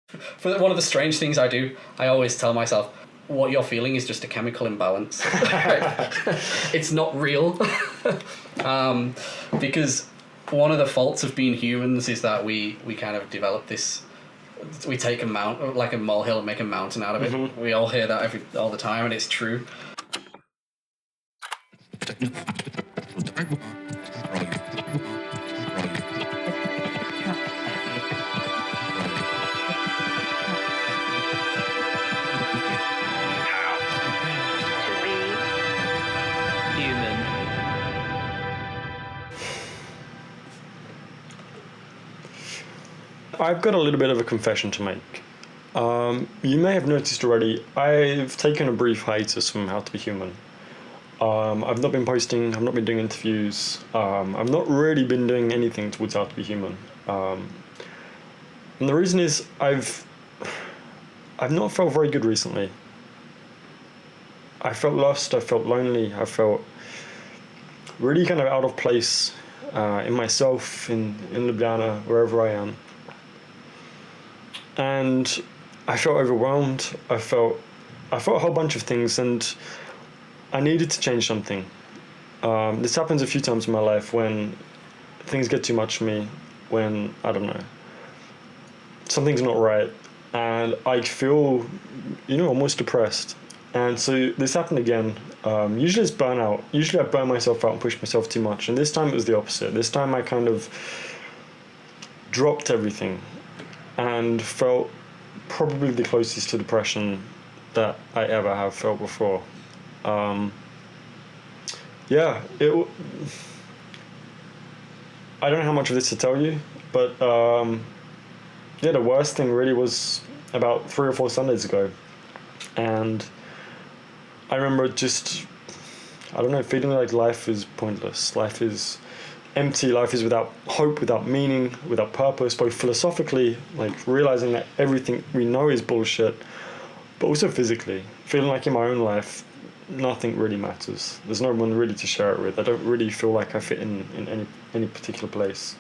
For one of the strange things I do, I always tell myself, what you're feeling is just a chemical imbalance. It's not real. Because one of the faults of being humans is that we kind of develop this, we take a like a molehill and make a mountain out of it. Mm-hmm. We all hear that all the time, and it's true. I've got a little bit of a confession to make. You may have noticed already, I've taken a brief hiatus from How to Be Human. I've not been posting, I've not been doing interviews, I've not really been doing anything towards How to Be Human. And the reason is I've not felt very good recently. I felt lost, I felt lonely, I felt really kind of out of place in myself, in Ljubljana, wherever I am. And I felt overwhelmed. I felt a whole bunch of things, and I needed to change something. This happens a few times in my life when things get too much for me, when, I don't know, something's not right, and I feel, almost depressed. And so this happened again. Usually it's burnout. Usually I burn myself out and push myself too much, and this time it was the opposite. This time I kind of dropped everything and felt probably the closest to depression that I ever have felt before. I don't know how much of this to tell you, but the worst thing really was about 3 or 4 Sundays ago. And I remember just, feeling like life is pointless. Life is empty, life is without hope, without meaning, without purpose, both philosophically, like realizing that everything we know is bullshit, but also physically, feeling like in my own life, nothing really matters. There's no one really to share it with. I don't really feel like I fit in any particular place.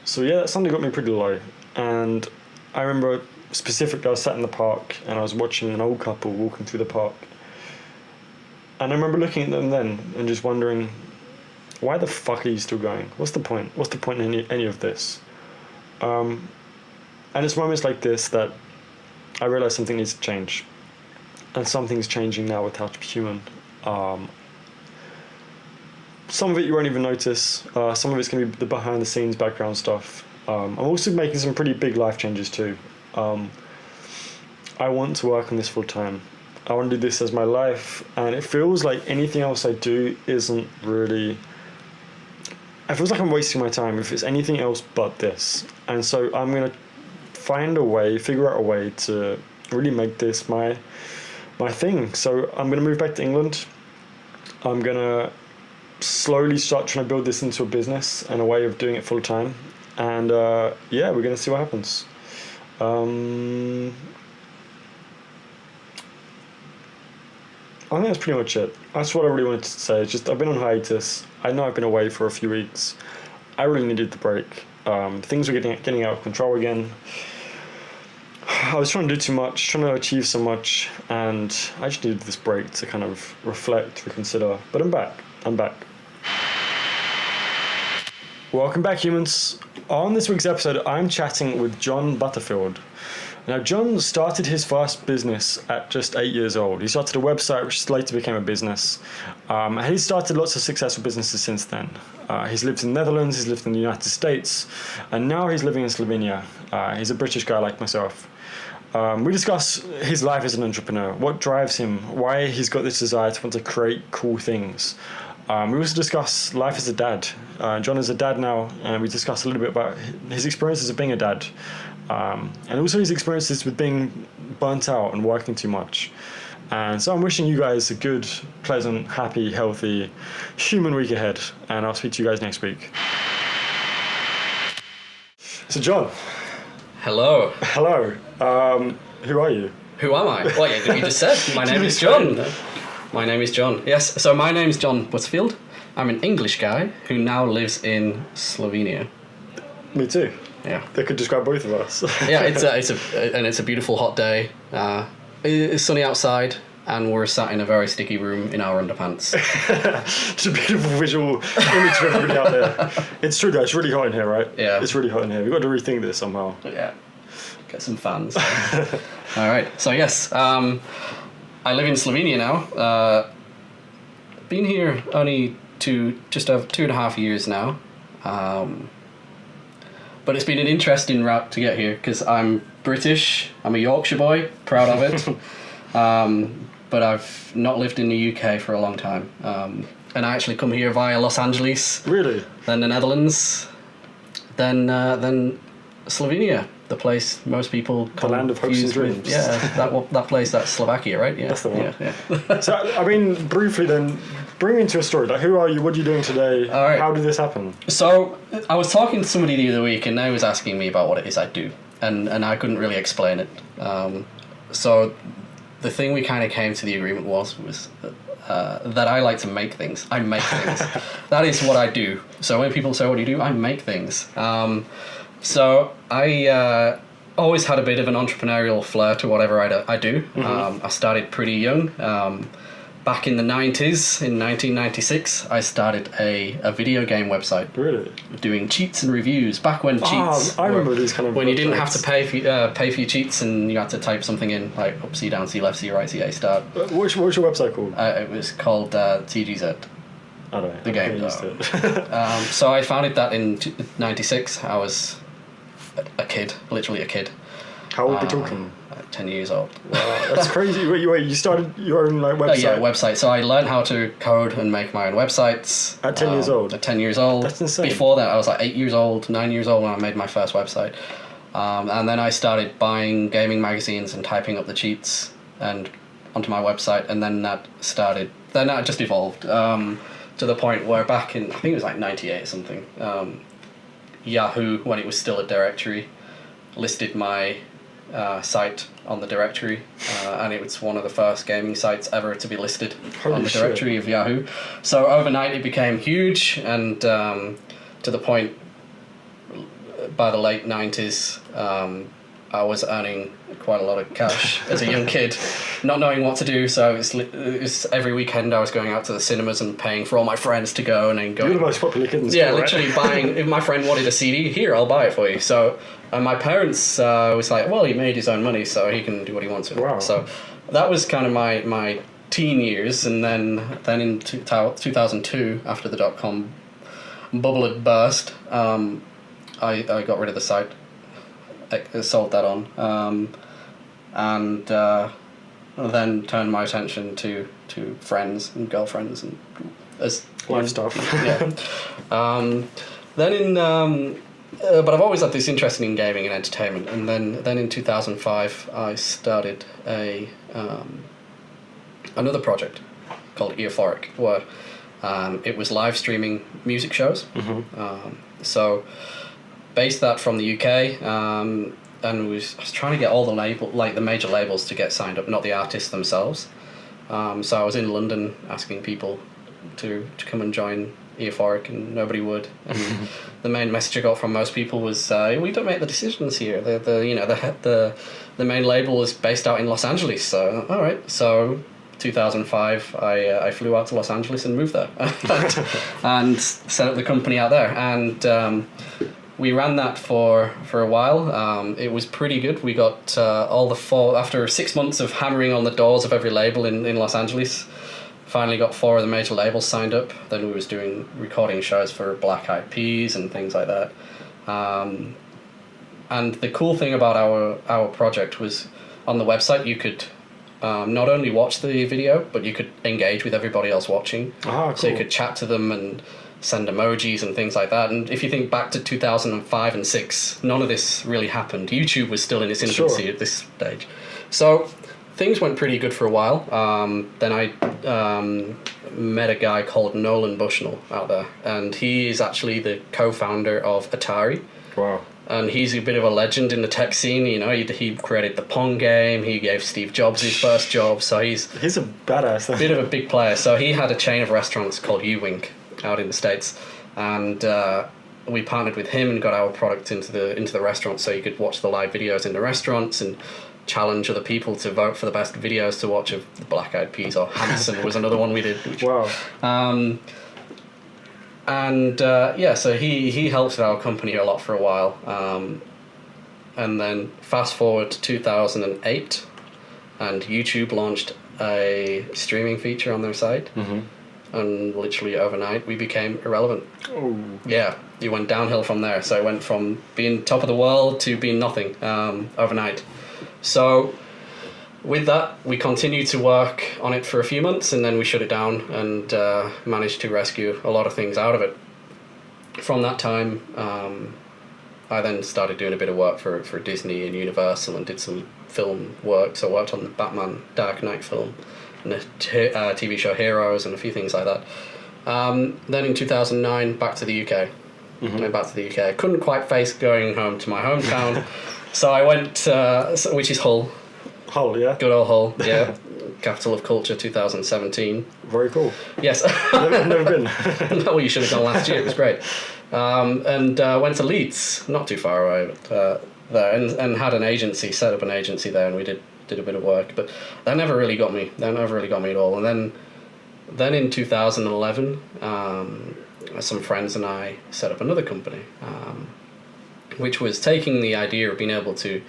So that Sunday got me pretty low. And I remember specifically I was sat in the park and I was watching an old couple walking through the park. And I remember looking at them then and just wondering, why the fuck are you still going? What's the point? What's the point in any of this? And it's moments like this that I realize something needs to change. And something's changing now with How to Be Human. Some of it you won't even notice. Some of it's going to be the behind the scenes background stuff. I'm also making some pretty big life changes too. I want to work on this full time. I want to do this as my life. And it feels like anything else I do isn't really... It feels like I'm wasting my time if it's anything else but this. And so I'm going to figure out a way to really make this my thing. So I'm going to move back to England. I'm going to slowly start trying to build this into a business and a way of doing it full time. And we're going to see what happens. I think that's pretty much it. That's what I really wanted to say. It's just I've been on hiatus. I know I've been away for a few weeks. I really needed the break. Things were getting out of control again. I was trying to do too much, trying to achieve so much, and I just needed this break to kind of reflect, reconsider. But I'm back. Welcome back, humans. On this week's episode, I'm chatting with John Butterfield. Now, John started his first business at just 8 years old. He started a website which later became a business. He's started lots of successful businesses since then. He's lived in the Netherlands, he's lived in the United States, and now he's living in Slovenia. He's a British guy like myself. We discuss his life as an entrepreneur, what drives him, why he's got this desire to want to create cool things. We also discuss life as a dad. John is a dad now, and we discuss a little bit about his experiences of being a dad. And also his experiences with being burnt out and working too much. And so I'm wishing you guys a good, pleasant, happy, healthy, human week ahead. And I'll speak to you guys next week. So John. Hello. Who are you? Who am I? Well, yeah, you just said. My name is John. My name is John. Yes, so my name is John Butterfield. I'm an English guy who now lives in Slovenia. Me too. Yeah. That could describe both of us. Yeah, it's a beautiful hot day. It's sunny outside, and we're sat in a very sticky room in our underpants. It's a beautiful visual image for everybody out there. It's true though, it's really hot in here, right? Yeah. It's really hot in here. We've got to rethink this somehow. Yeah. Get some fans. All right. So yes, I live in Slovenia now. Been here only just over 2.5 years now. But it's been an interesting route to get here because I'm British. I'm a Yorkshire boy, proud of it. But I've not lived in the UK for a long time. And I actually come here via Los Angeles. Really? Then the Netherlands. Then Slovenia, the place most people The land of hopes and dreams. Yeah, that place, that's Slovakia, right? Yeah. That's the one. Yeah. So, I mean, briefly then, bring me into a story. Like, who are you? What are you doing today? All right. How did this happen? So I was talking to somebody the other week, and they was asking me about what it is I do, and I couldn't really explain it. So the thing we kind of came to the agreement was that I like to make things. I make things. That is what I do. So when people say, "What do you do?" I make things. So I always had a bit of an entrepreneurial flair to whatever I do. I started pretty young. Back in the 90s, in 1996, I started a video game website. Really? Doing cheats and reviews. Back when cheats. I remember these kind of when websites. you didn't have to pay for your cheats and you had to type something in, like up, C, down, C, left, C, right, C, A, start. What's your website called? It was called TGZ. I don't know. The game. Though. So I founded that in 96. I was a kid, literally a kid. How old are we talking? 10 years old. Wow, that's crazy. Wait, you started your own like website? Yeah, website. So I learned how to code and make my own websites. At 10 years old? At 10 years old. That's insane. Before that, I was like 8 years old, 9 years old when I made my first website. And then I started buying gaming magazines and typing up the cheats and onto my website. And then that just evolved to the point where back in, I think it was like 98 or something, Yahoo, when it was still a directory, listed my site on the directory, and it was one of the first gaming sites ever to be listed on the directory of Yahoo. So overnight it became huge, and to the point by the late 90s I was earning quite a lot of cash as a young kid, not knowing what to do. So it was every weekend I was going out to the cinemas and paying for all my friends to go, and then going. You're the most popular kid in school, yeah, literally right? buying. If my friend wanted a CD, here, I'll buy it for you. So, and my parents was like, well, he made his own money, so he can do what he wants with it. Wow. So that was kind of my teen years, and then in 2002, after the .com bubble had burst, I got rid of the site. I sold that on, and then turned my attention to friends and girlfriends and as life stuff. Yeah. But I've always had this interest in gaming and entertainment, and then in 2005 I started another project called Euphoric, where it was live streaming music shows. So based that from the UK, and I was trying to get all the major labels to get signed up, not the artists themselves. So I was in London asking people to come and join Euphoric, and nobody would. And the main message I got from most people was, "We don't make the decisions here. The main label is based out in Los Angeles." So all right, so 2005, I flew out to Los Angeles and moved there, and set up the company out there, and we ran that for a while. It was pretty good. We got after 6 months of hammering on the doors of every label in Los Angeles, finally got 4 of the major labels signed up. Then we was doing recording shows for Black Eyed Peas and things like that. And the cool thing about our project was on the website you could not only watch the video, but you could engage with everybody else watching. Cool. So you could chat to them and send emojis and things like that. And if you think back to 2005 and 6, none of this really happened. YouTube was still in its infancy at this stage. So things went pretty good for a while. Then I met a guy called Nolan Bushnell out there, and he is actually the co-founder of Atari. Wow. And he's a bit of a legend in the tech scene. You know, he created the Pong game. He gave Steve Jobs his first job. So he's a badass. A bit of a big player. So he had a chain of restaurants called U-Wink out in the States. And we partnered with him and got our product into the restaurants, so you could watch the live videos in the restaurants and challenge other people to vote for the best videos to watch of the Black Eyed Peas, or Hanson was another one we did. Wow. So he helped our company a lot for a while. And then fast forward to 2008, and YouTube launched a streaming feature on their site. And literally overnight we became irrelevant. Oh. Yeah, you went downhill from there. So it went from being top of the world to being nothing overnight. So with that, we continued to work on it for a few months, and then we shut it down and managed to rescue a lot of things out of it. From that time, I then started doing a bit of work for Disney and Universal and did some film work. So I worked on the Batman Dark Knight film and the TV show Heroes and a few things like that. Then in 2009, back to the UK. Went back to the UK. I couldn't quite face going home to my hometown, so I went, which is Hull. Hull, yeah. Good old Hull, yeah. Capital of Culture 2017. Very cool. Yes. Never been. No, you should have gone last year. It was great. And went to Leeds, not too far away, but there, and had an agency, set up an agency there, and we did a bit of work. But that never really got me. That never really got me at all. And then in 2011, some friends and I set up another company, which was taking the idea of being able to,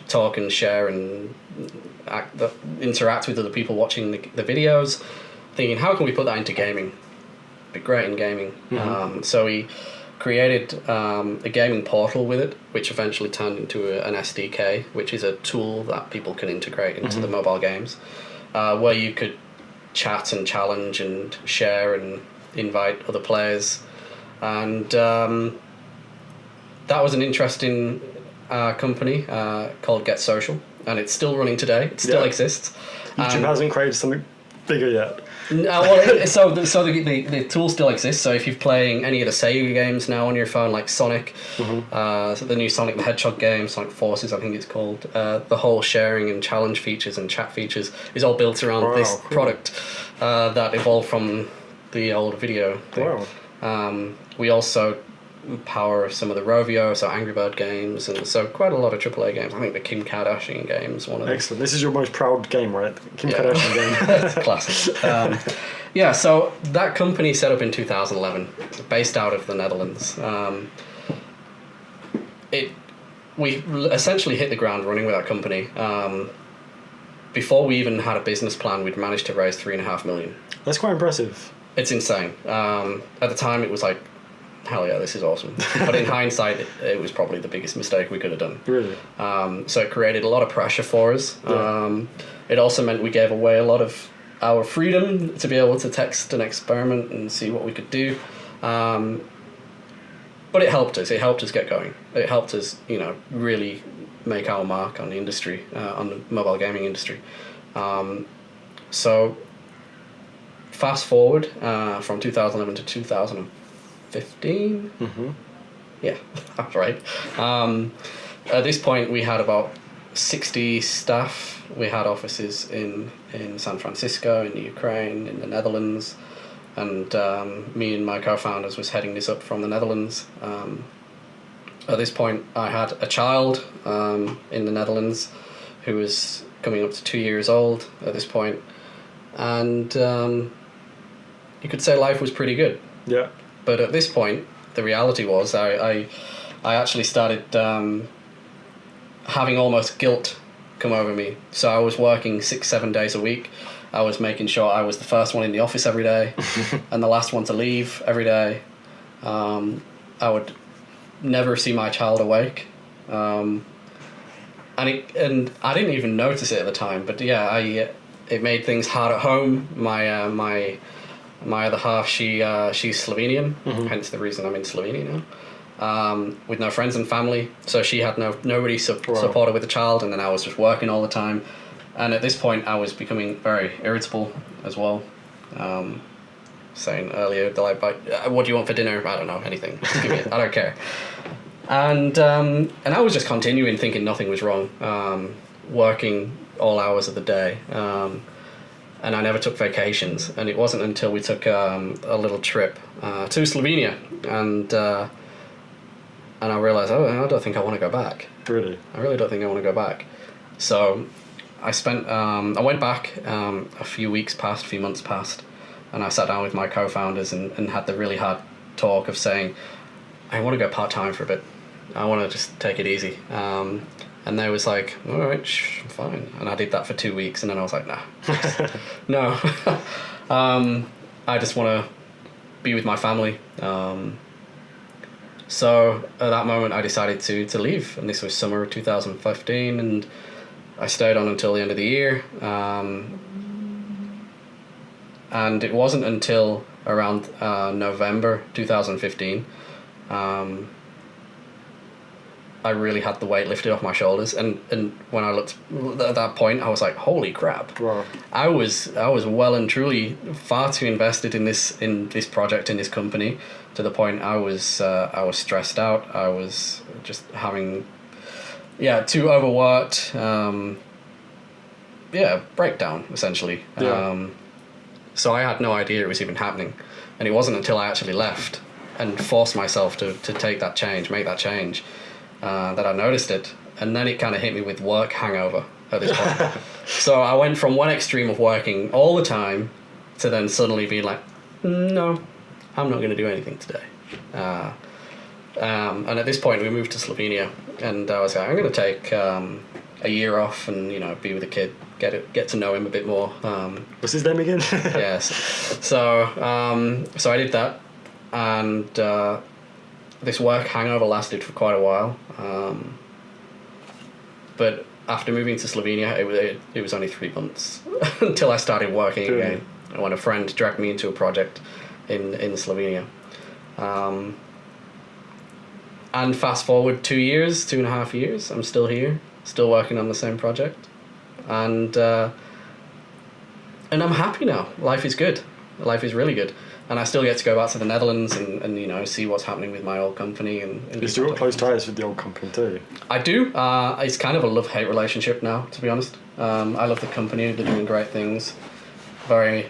talk and share and interact with other people watching the videos, thinking, how can we put that into gaming? Be great in gaming. So we created a gaming portal with it, which eventually turned into an SDK, which is a tool that people can integrate into the mobile games, where you could chat and challenge and share and invite other players. And that was an interesting company called Get Social, and it's still running today. It still exists. YouTube hasn't created something bigger yet. So the tool still exists. So if you're playing any of the Sega games now on your phone, like Sonic, so the new Sonic the Hedgehog game, Sonic Forces, I think it's called, the whole sharing and challenge features and chat features is all built around this product that evolved from the old video thing. Wow. We also power some of the Rovio, so Angry Bird games, and so quite a lot of AAA games. I think the Kim Kardashian game's one of them. Excellent. This is your most proud game, right? Kim Kardashian game. It's classic. So that company set up in 2011, based out of the Netherlands. We essentially hit the ground running with that company. Before we even had a business plan, we'd managed to raise $3.5 million. That's quite impressive. It's insane. At the time, it was like, hell yeah, this is awesome. But in hindsight, it was probably the biggest mistake we could have done. Really? So it created a lot of pressure for us. Yeah. It also meant we gave away a lot of our freedom to be able to test and experiment and see what we could do. But it helped us. It helped us get going. It helped us, really make our mark on the industry, on the mobile gaming industry. So fast forward from 2011 to 2015. Yeah, that's right. At this point, we had about 60 staff. We had offices in San Francisco, in the Ukraine, in the Netherlands, and me and my co-founders was heading this up from the Netherlands. At this point, I had a child in the Netherlands who was coming up to 2 years old at this point, and you could say life was pretty good. Yeah. But at this point, the reality was I actually started having almost guilt come over me. So I was working 6-7 days a week. I was making sure I was the first one in the office every day and the last one to leave every day. I would never see my child awake. And I didn't even notice it at the time, but yeah, it made things hard at home. My other half, she's Slovenian, hence the reason I'm in Slovenia now, with no friends and family. So she had nobody supported with the child, and then I was just working all the time. And at this point, I was becoming very irritable as well. Saying earlier, like, what do you want for dinner? I don't know, anything. Just give me it. I don't care. And I was just continuing thinking nothing was wrong, working all hours of the day. And I never took vacations, and it wasn't until we took a little trip to Slovenia, and and I realized, I don't think I want to go back. Really? I really don't think I want to go back. So I went back, a few months passed, and I sat down with my co-founders and had the really hard talk of saying, I want to go part-time for a bit. I want to just take it easy. And they was like, all right, fine. And I did that for 2 weeks, and then I was like, nah, no. I just want to be with my family. So at that moment, I decided to leave, and this was summer of 2015, and I stayed on until the end of the year. And it wasn't until around November 2015 I really had the weight lifted off my shoulders, and when I looked at that point, I was like, holy crap. Wow. I was well and truly far too invested in this project, in this company, to the point I was stressed out. I was just having too overworked, breakdown essentially. So I had no idea it was even happening, and it wasn't until I actually left and forced myself to make that change, that I noticed it. And then it kind of hit me with work hangover at this point. So I went from one extreme of working all the time to then suddenly being like, no, I'm not going to do anything today. And at this point we moved to Slovenia, and I was like, I'm going to take a year off and be with the kid, get to know him a bit more. What's his name again? Yes. So I did that, and this work hangover lasted for quite a while. But after moving to Slovenia, it was only 3 months until I started working again. When a friend dragged me into a project in Slovenia. And fast forward 2.5 years, I'm still here, still working on the same project. And I'm happy now. Life is good. Life is really good. And I still get to go back to the Netherlands and see what's happening with my old company. And you still got close ties with the old company too? I do. It's kind of a love-hate relationship now, to be honest. I love the company. They're doing great things. Very,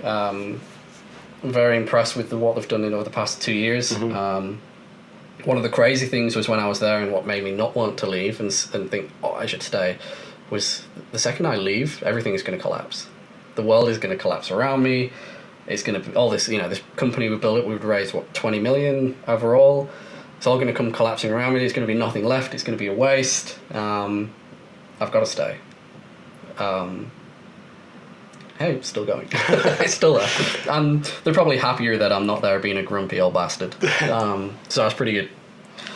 very impressed with what they've done over the past 2 years. Mm-hmm. One of the crazy things was when I was there, and what made me not want to leave and think, I should stay, was the second I leave, everything is going to collapse. The world is going to collapse around me. It's going to be all this, this company we built, we've raised 20 million overall. It's all going to come collapsing around me. There's going to be nothing left. It's going to be a waste. I've got to stay. Hey, it's still going. It's still there. And they're probably happier that I'm not there being a grumpy old bastard. So that's pretty good.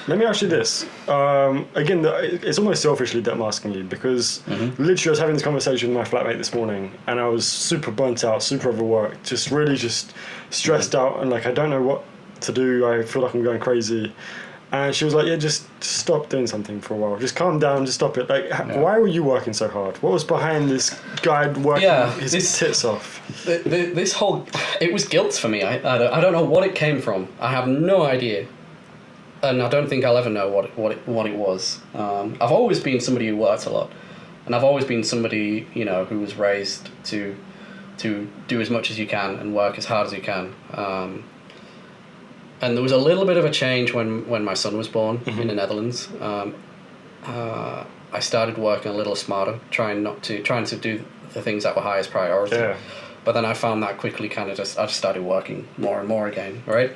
Let me ask you this. Again, it's almost selfishly that I'm asking you, because literally I was having this conversation with my flatmate this morning, and I was super burnt out, super overworked, just really stressed out, and I don't know what to do. I feel like I'm going crazy. And she was like, just stop doing something for a while. Just calm down, just stop it. Why were you working so hard? What was behind this guy working his tits off? This whole... It was guilt for me. I don't know what it came from. I have no idea. And I don't think I'll ever know what it was. I've always been somebody who worked a lot. And I've always been somebody, who was raised to do as much as you can and work as hard as you can. And there was a little bit of a change when my son was born in the Netherlands. I started working a little smarter, trying to do the things that were highest priority. Yeah. But then I found that quickly I just started working more and more again, right?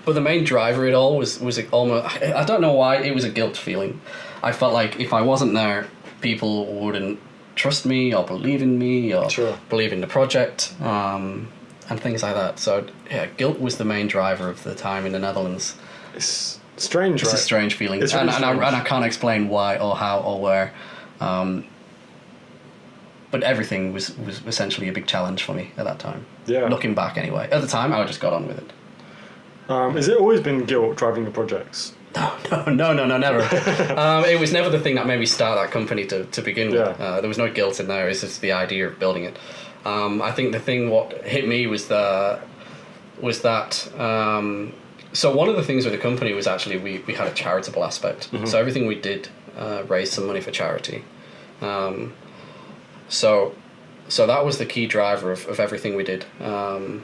But the main driver of it all was almost, I don't know why, it was a guilt feeling. I felt like if I wasn't there, people wouldn't trust me or believe in me or believe in the project. And things like that. So guilt was the main driver of the time in the Netherlands. It's strange, right? It's a strange feeling, really strange. And I can't explain why or how or where. But everything was essentially a big challenge for me at that time. Yeah. Looking back, anyway. At the time, I just got on with it. Has it always been guilt driving the projects? No, never. It was never the thing that made me start that company to begin with. There was no guilt in there. It's just the idea of building it. I think the thing what hit me was that. So one of the things with the company was actually we had a charitable aspect. Mm-hmm. So everything we did raised some money for charity. So that was the key driver of everything we did. And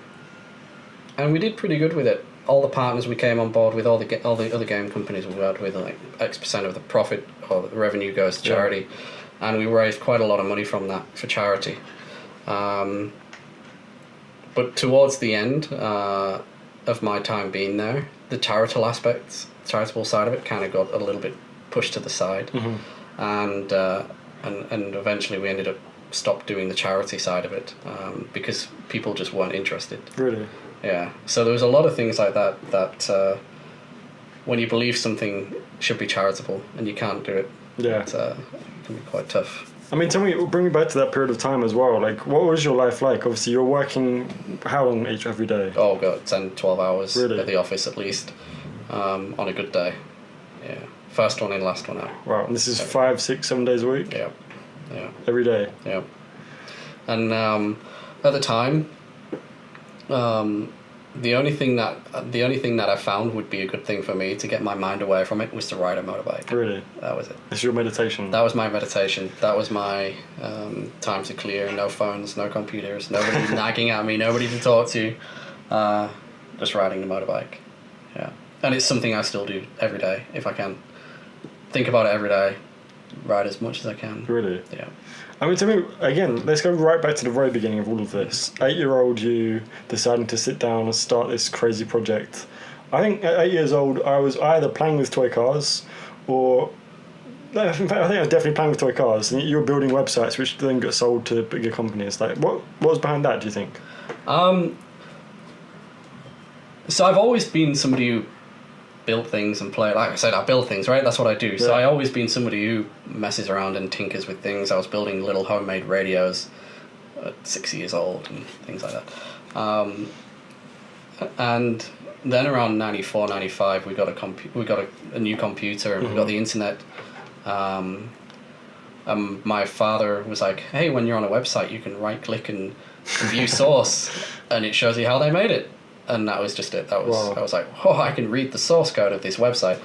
we did pretty good with it. all the partners we came on board with, all the other game companies we worked with, like X% of the profit or the revenue goes to charity, and we raised quite a lot of money from that for charity. But towards the end of my time being there, the charitable side of it kind of got a little bit pushed to the side, and eventually we ended up stopped doing the charity side of it because people just weren't interested. Really? Yeah. So there was a lot of things like that when you believe something should be charitable and you can't do it, it can be quite tough. I mean, bring me back to that period of time as well. Like, what was your life like? Obviously, you're working how long every day? Oh, God, 10, 12 hours really? At the office at least, on a good day. Yeah. First one in, last one out. Wow, and this is 5, 6, 7 days a week? Yeah. Yeah. Every day? Yeah. And at the time, the only thing that I found would be a good thing for me to get my mind away from it was to ride a motorbike. Really? That was it. It's your meditation? That was my meditation. That was my time to clear. No phones, no computers, nobody nagging at me, nobody to talk to. Just riding the motorbike. Yeah. And it's something I still do every day if I can. Think about it every day. Ride as much as I can. Really? Yeah. I mean, to me, again, let's go right back to the very beginning of all of this. 8-year-old you deciding to sit down and start this crazy project. I think at 8 years old, I was either playing with toy cars or... In fact, I think I was definitely playing with toy cars. And you were building websites which then got sold to bigger companies. Like, what was behind that, do you think? So I've always been somebody who built things and play. Like I said, I build things, right? That's what I do. Yeah. So I always been somebody who messes around and tinkers with things. I was building little homemade radios at 6 years old and things like that. And then around 94, 95, we got a new computer and we got the internet. My father was like, "Hey, when you're on a website, you can right click and view source, and it shows you how they made it." And that was just it. I was like, "Oh, I can read the source code of this website."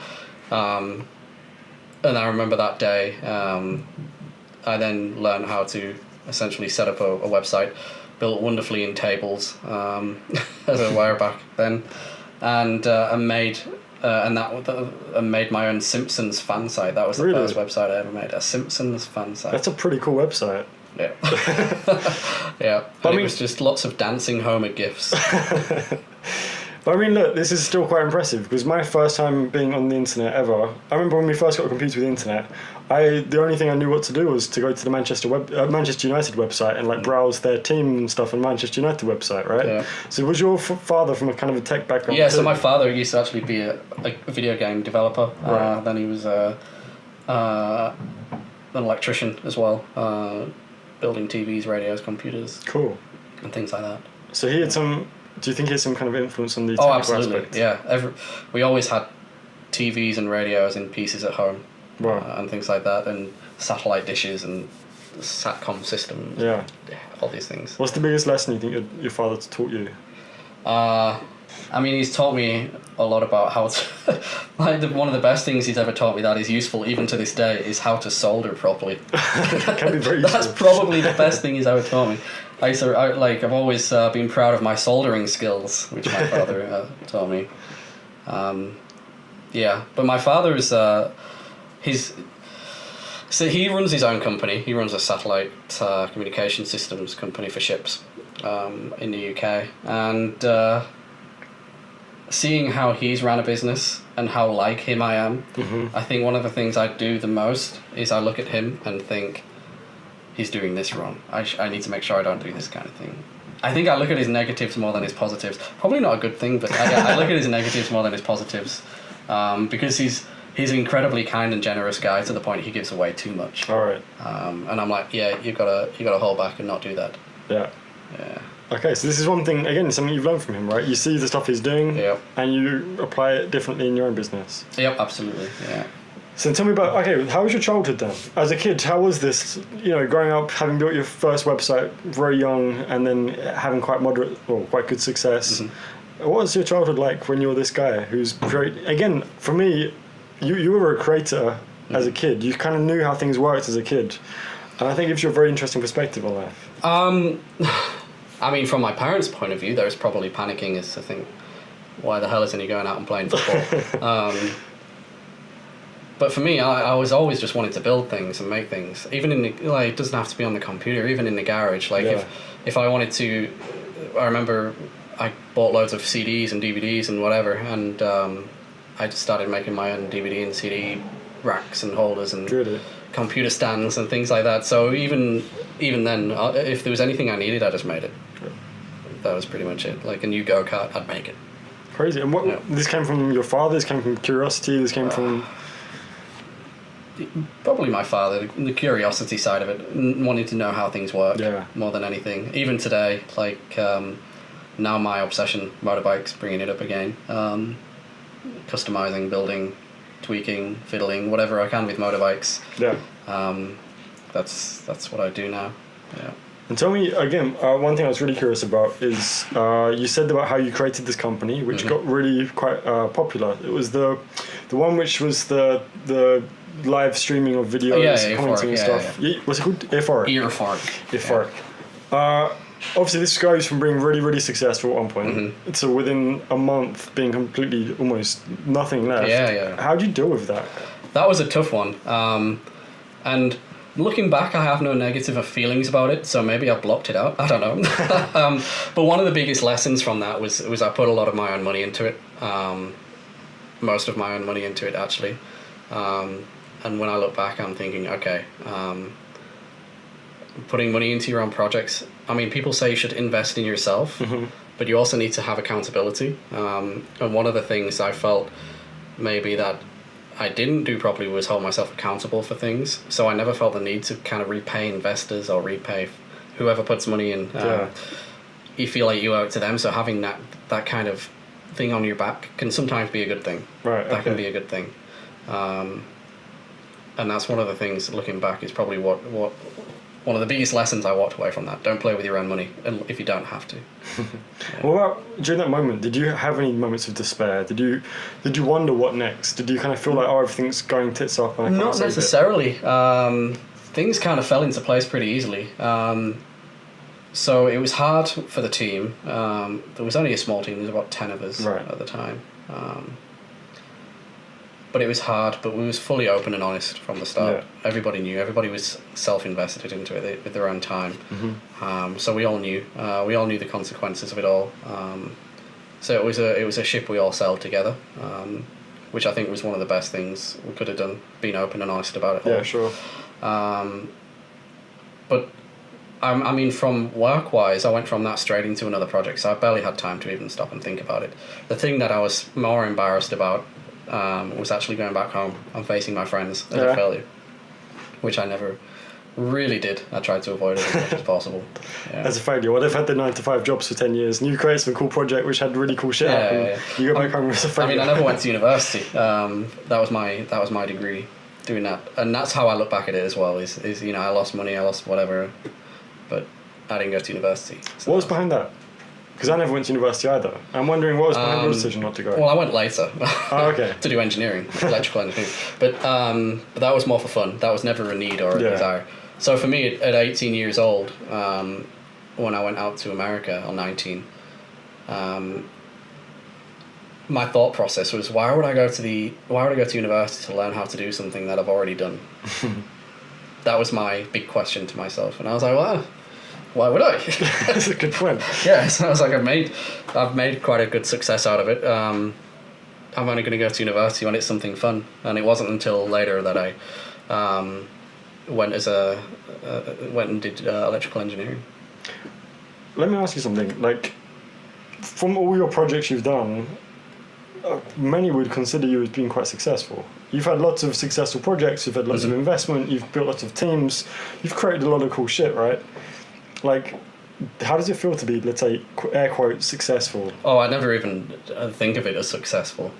And I remember that day, I then learned how to essentially set up a website, built wonderfully in tables as a while back then, and made my own Simpsons fan site. That was the first website I ever made, a Simpsons fan site. That's a pretty cool website. Yeah. Yeah. But it was just lots of dancing Homer GIFs. But I mean, look, this is still quite impressive because my first time being on the internet ever, I remember when we first got a computer with the internet, the only thing I knew what to do was to go to the Manchester United website and like browse their team and stuff on the Manchester United website, right? Yeah. So was your father from a kind of a tech background? Yeah, too? So my father used to actually be a video game developer. Right. Then he was an electrician as well, building TVs, radios, computers. Cool. And things like that. So he had some... Do you think he has some kind of influence on the technical aspect? Yeah. We always had TVs and radios in pieces at home. Wow. And things like that, and satellite dishes and SATCOM systems. Yeah. All these things. What's the biggest lesson you think your father taught you? I mean, he's taught me a lot about how to... one of the best things he's ever taught me that is useful even to this day is how to solder properly. Can be very useful. That's probably the best thing he's ever taught me. I've always been proud of my soldering skills, which my father taught me. Yeah, but my father is... So he runs his own company. He runs a satellite communication systems company for ships in the UK. And seeing how he's ran a business and how like him I am, I think one of the things I do the most is I look at him and think, he's doing this wrong. I need to make sure I don't do this kind of thing. I think I look at his negatives more than his positives. Probably not a good thing, but I look at his negatives more than his positives because he's an incredibly kind and generous guy to the point he gives away too much. All right. And I'm like, yeah, you gotta hold back and not do that. Yeah. Yeah. Okay, so this is one thing, again, something you've learned from him, right? You see the stuff he's doing, and you apply it differently in your own business. Yep, absolutely, yeah. So tell me about, okay, how was your childhood then? As a kid, how was this, growing up, having built your first website very young, and then having quite good success? Mm-hmm. What was your childhood like when you were this guy who's again, for me, you were a creator as a kid. You kind of knew how things worked as a kid. And I think it gives you a very interesting perspective on life. I mean, from my parents' point of view, there's probably panicking is the thing. why the hell isn't he going out and playing football? But for me, I was always just wanting to build things and make things. Even in the, like, it doesn't have to be on the computer, even in the garage. Like, if I wanted to, I remember I bought loads of CDs and DVDs and whatever, and I just started making my own DVD and CD racks and holders and computer stands and things like that. So even then, if there was anything I needed, I just made it. That was pretty much it. Like a new go-kart, I'd make it. Crazy. And what this came from your father? This came from curiosity? This came from... Probably my father, the curiosity side of it, wanting to know how things work more than anything. Even today, like now my obsession, motorbikes, bringing it up again, customizing, building, tweaking, fiddling, whatever I can with motorbikes. Yeah. That's what I do now. Yeah. And tell me again, one thing I was really curious about is you said about how you created this company, which got really quite popular. It was the one which was the live streaming of videos, commenting and stuff. Yeah. What's it called? Earfork. Earfork. Obviously, this goes from being really, really successful at one point to within a month being completely almost nothing left. Yeah. How do you deal with that? That was a tough one. And looking back, I have no negative feelings about it, so maybe I blocked it out. I don't know. But one of the biggest lessons from that was I put a lot of my own money into it. Most of my own money into it, actually. And when I look back, I'm thinking, okay, putting money into your own projects. I mean, people say you should invest in yourself, but you also need to have accountability. And one of the things I felt maybe that I didn't do properly was hold myself accountable for things. So I never felt the need to kind of repay investors or repay whoever puts money in. You feel like you owe it to them. So having that kind of thing on your back can sometimes be a good thing. Right. That can be a good thing. And that's one of the things, looking back, is probably what one of the biggest lessons I walked away from that. Don't play with your own money if you don't have to. What about during that moment? Did you have any moments of despair? Did you wonder what next? Did you kind of feel like, everything's going tits up? And Not necessarily. Things kind of fell into place pretty easily. So it was hard for the team. There was only a small team. There was about 10 of us at the time. But it was hard, but we was fully open and honest from the start. Yeah. Everybody knew. Everybody was self-invested into it with their own time. So we all knew. We all knew the consequences of it all. So it was a ship we all sailed together, which I think was one of the best things we could have done, being open and honest about it all. Yeah, sure. But I mean, from work-wise, I went from that straight into another project, so I barely had time to even stop and think about it. The thing that I was more embarrassed about was actually going back home and facing my friends as a failure, which I never really did. I tried to avoid it as much as possible. Yeah. As a failure, well, they've had their 9-to-5 jobs for 10 years, and you created some cool project which had really cool shit happen. You go back home as a failure. I mean, I never went to university. That was my degree, doing that, and that's how I look back at it as well. Is I lost money, I lost whatever, but I didn't go to university. So. What was behind that? Because I never went to university either. I'm wondering what was behind your decision not to go. Well, I went later. Okay. To do engineering, electrical engineering. But that was more for fun. That was never a need or a desire. So for me, at 18 years old, when I went out to America, or 19, my thought process was, why would I go to university to learn how to do something that I've already done? That was my big question to myself, and I was like, well, why would I? That's a good point. Yeah, so I was like, I've made quite a good success out of it. I'm only going to go to university when it's something fun, and it wasn't until later that I went and did electrical engineering. Let me ask you something. Like, from all your projects you've done, many would consider you as being quite successful. You've had lots of successful projects. You've had lots of investment. You've built lots of teams. You've created a lot of cool shit, right? Like, how does it feel to be, let's say, air quote, successful? Oh, I never even think of it as successful.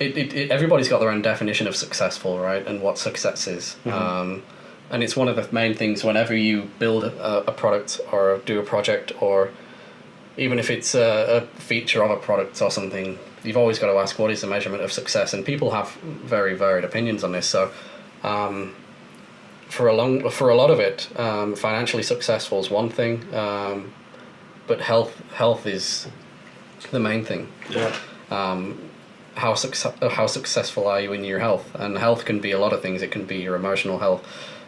Everybody's got their own definition of successful, right, and what success is. And it's one of the main things whenever you build a product or do a project, or even if it's a feature of a product or something, you've always got to ask, what is the measurement of success? And people have very varied opinions on this. So for a lot of it, financially successful is one thing, but health is the main thing. Yeah. How successful are you in your health? And health can be a lot of things. It can be your emotional health,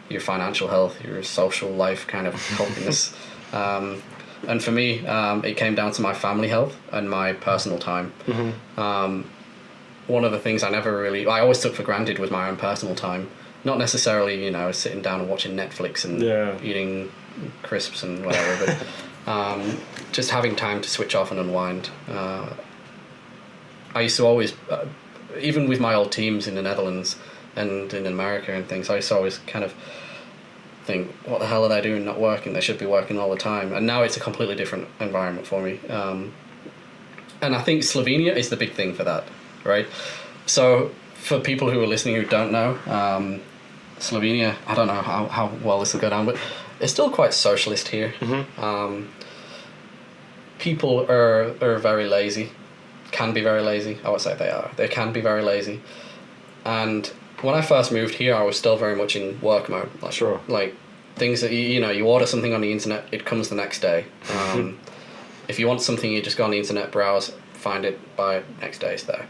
your financial health, your social life kind of healthiness. And for me, it came down to my family health and my personal time. One of the things I always took for granted was my own personal time. Not necessarily, sitting down and watching Netflix and eating crisps and whatever, but just having time to switch off and unwind. I used to always, even with my old teams in the Netherlands and in America and things, I used to always kind of think, what the hell are they doing not working? They should be working all the time. And now it's a completely different environment for me. And I think Slovenia is the big thing for that, right? So for people who are listening who don't know, Slovenia, I don't know how well this will go down, but it's still quite socialist here. People are very lazy, can be very lazy. I would say they are. They can be very lazy. And when I first moved here, I was still very much in work mode. Like things that you order something on the internet, it comes the next day. If you want something, you just go on the internet, browse, find it, buy it, next day it's there.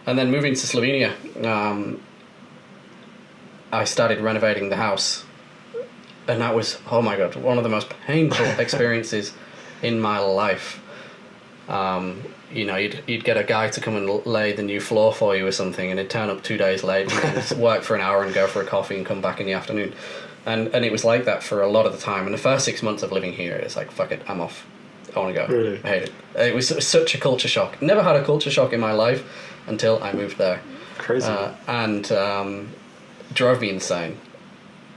And then moving to Slovenia, I started renovating the house, and that was, oh my god, one of the most painful experiences in my life. You'd get a guy to come and lay the new floor for you or something, and he'd turn up 2 days late and work for an hour and go for a coffee and come back in the afternoon. And it was like that for a lot of the time. And the first 6 months of living here, it's like, fuck it, I'm off. I want to go. Really? I hate it. It was such a culture shock. Never had a culture shock in my life until I moved there. Crazy. And drove me insane.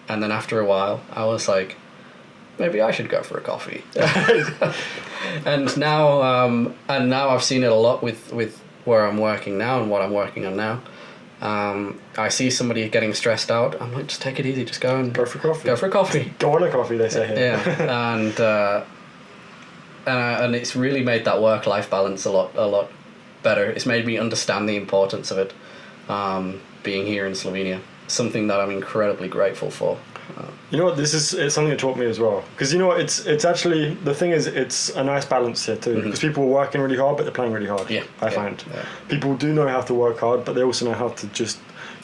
And then after a while, I was like, maybe I should go for a coffee. And now I've seen it a lot with where I'm working now and what I'm working on now. I see somebody getting stressed out. I'm like, just take it easy. Just go for a coffee. Go for a coffee. Go on a coffee, they say here. Yeah, and it's really made that work-life balance a lot better. It's made me understand the importance of it. Being here in Slovenia, something that I'm incredibly grateful for. You know what, it's something that taught me as well, because it's actually, the thing is, it's a nice balance here too, because people are working really hard but they're playing really hard. I find people do know how to work hard, but they also know how to just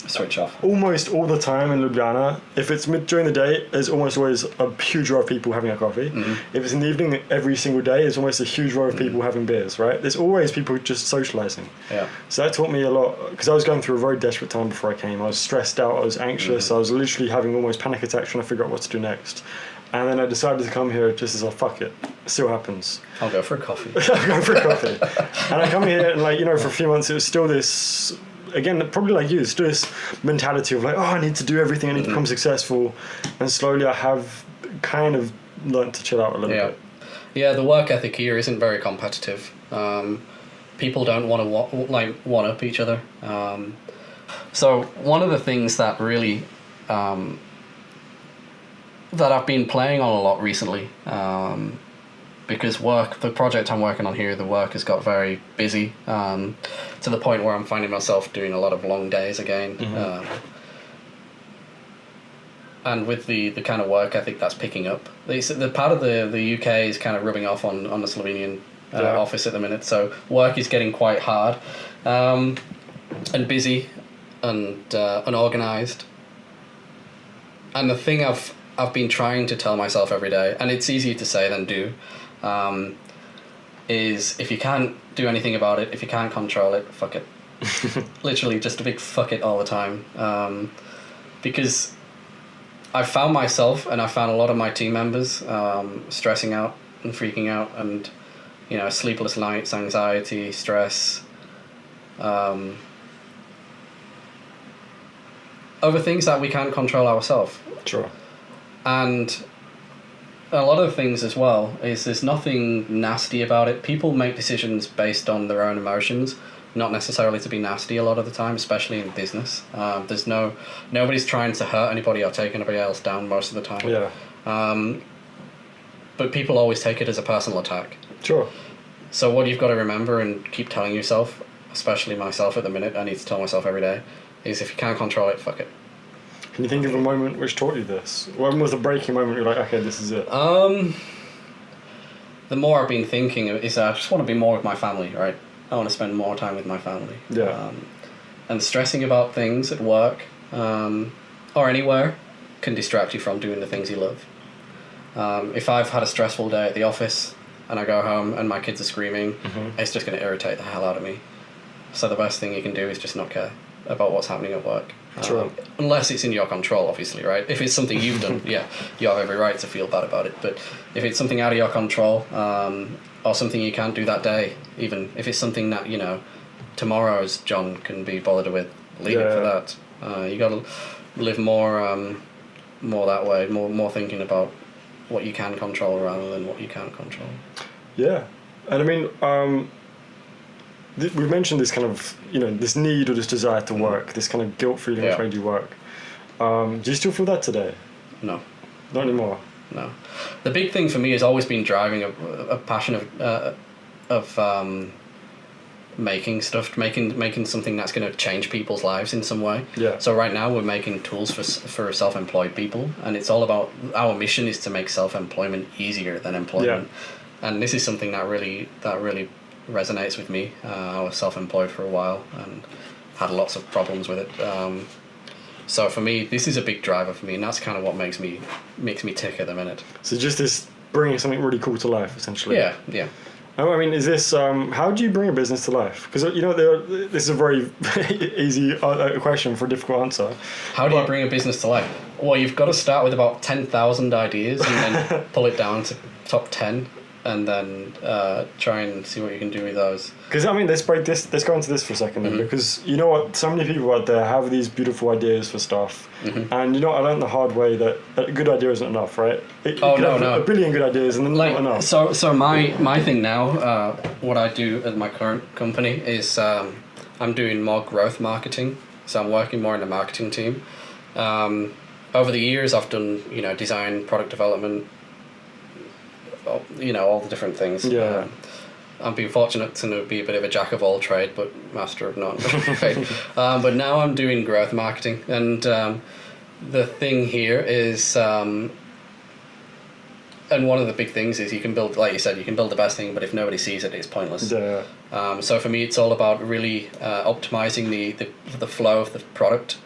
switch off. Almost all the time in Ljubljana, if it's during the day, there's almost always a huge row of people having a coffee. If it's in the evening, every single day, there's almost a huge row of people having beers, right? There's always people just socialising. So that taught me a lot, because I was going through a very desperate time before I came. I was stressed out, I was anxious, I was literally having almost panic attacks trying to figure out what to do next. And then I decided to come here just as a fuck it. See what happens. I'll go for a coffee. I'll go for a coffee. And I come here and for a few months it was still this, again, probably like you, it's still this mentality of like, oh, I need to do everything, I need to become successful. And slowly I have kind of learned to chill out a little bit. Yeah, the work ethic here isn't very competitive. People don't want to one-up each other. So one of the things that really that I've been playing on a lot recently, because the project I'm working on here, the work has got very busy, to the point where I'm finding myself doing a lot of long days again. And with the kind of work ethic that's picking up, the part of the UK is kind of rubbing off on the Slovenian office at the minute. So work is getting quite hard, and busy, and unorganized. And the thing I've been trying to tell myself every day, and it's easier to say than do, is if you can't do anything about it, if you can't control it, fuck it. Literally just a big fuck it all the time. Because I found myself, and I found a lot of my team members stressing out and freaking out, and sleepless nights, anxiety, stress, over things that we can't control ourselves. Sure. And a lot of things as well is there's nothing nasty about it. People make decisions based on their own emotions, not necessarily to be nasty a lot of the time, especially in business. Nobody's trying to hurt anybody or take anybody else down most of the time. But people always take it as a personal attack. Sure. So what you've got to remember and keep telling yourself, especially myself at the minute, I need to tell myself every day, is if you can't control it, fuck it. Can you think of a moment which taught you this? When was the breaking moment you're like, okay, this is it? the more I've been thinking is that I just want to be more with my family, right? I want to spend more time with my family. Yeah. And stressing about things at work or anywhere can distract you from doing the things you love. If I've had a stressful day at the office and I go home and my kids are screaming, it's just going to irritate the hell out of me. So the best thing you can do is just not care about what's happening at work. True. Unless it's in your control, obviously, right? If it's something you've done, yeah, you have every right to feel bad about it. But if it's something out of your control, or something you can't do that day, even if it's something that, you know, tomorrow's John can be bothered with, leave it for that. You got to live more that way, more thinking about what you can control rather than what you can't control. Yeah. And I mean, we've mentioned this kind of, you know, this need or this desire to work, this kind of guilt feeling of trying to do work. Do you still feel that today? No. Not anymore? No. The big thing for me has always been driving a passion of making stuff, making something that's going to change people's lives in some way. Yeah. So right now we're making tools for self-employed people, and it's all about, our mission is to make self-employment easier than employment. Yeah. And this is something that really resonates with me. I was self-employed for a while and had lots of problems with it. So for me, this is a big driver for me, and that's kind of what makes me tick at the minute. So just this bringing something really cool to life, essentially. Yeah. I mean, is this how do you bring a business to life? Because, you know, this is a very easy question for a difficult answer. How do you bring a business to life? Well, you've got to start with about 10,000 ideas and then pull it down to top 10. And then try and see what you can do with those. Because I mean, let's go into this for a second then, because you know what, so many people out there have these beautiful ideas for stuff, and you know, I learned the hard way that a good idea isn't enough, right? You can have a billion good ideas and then not enough. So my thing now, what I do at my current company is I'm doing more growth marketing. So I'm working more in the marketing team. Over the years, I've done, you know, design, product development, you know, all the different things. Yeah. I've been fortunate to be a bit of a jack of all trade, but master of none. But now I'm doing growth marketing, and the thing here is, and one of the big things is you can build, like you said, you can build the best thing, but if nobody sees it, it's pointless. Yeah. So for me, it's all about really optimizing the flow of the product.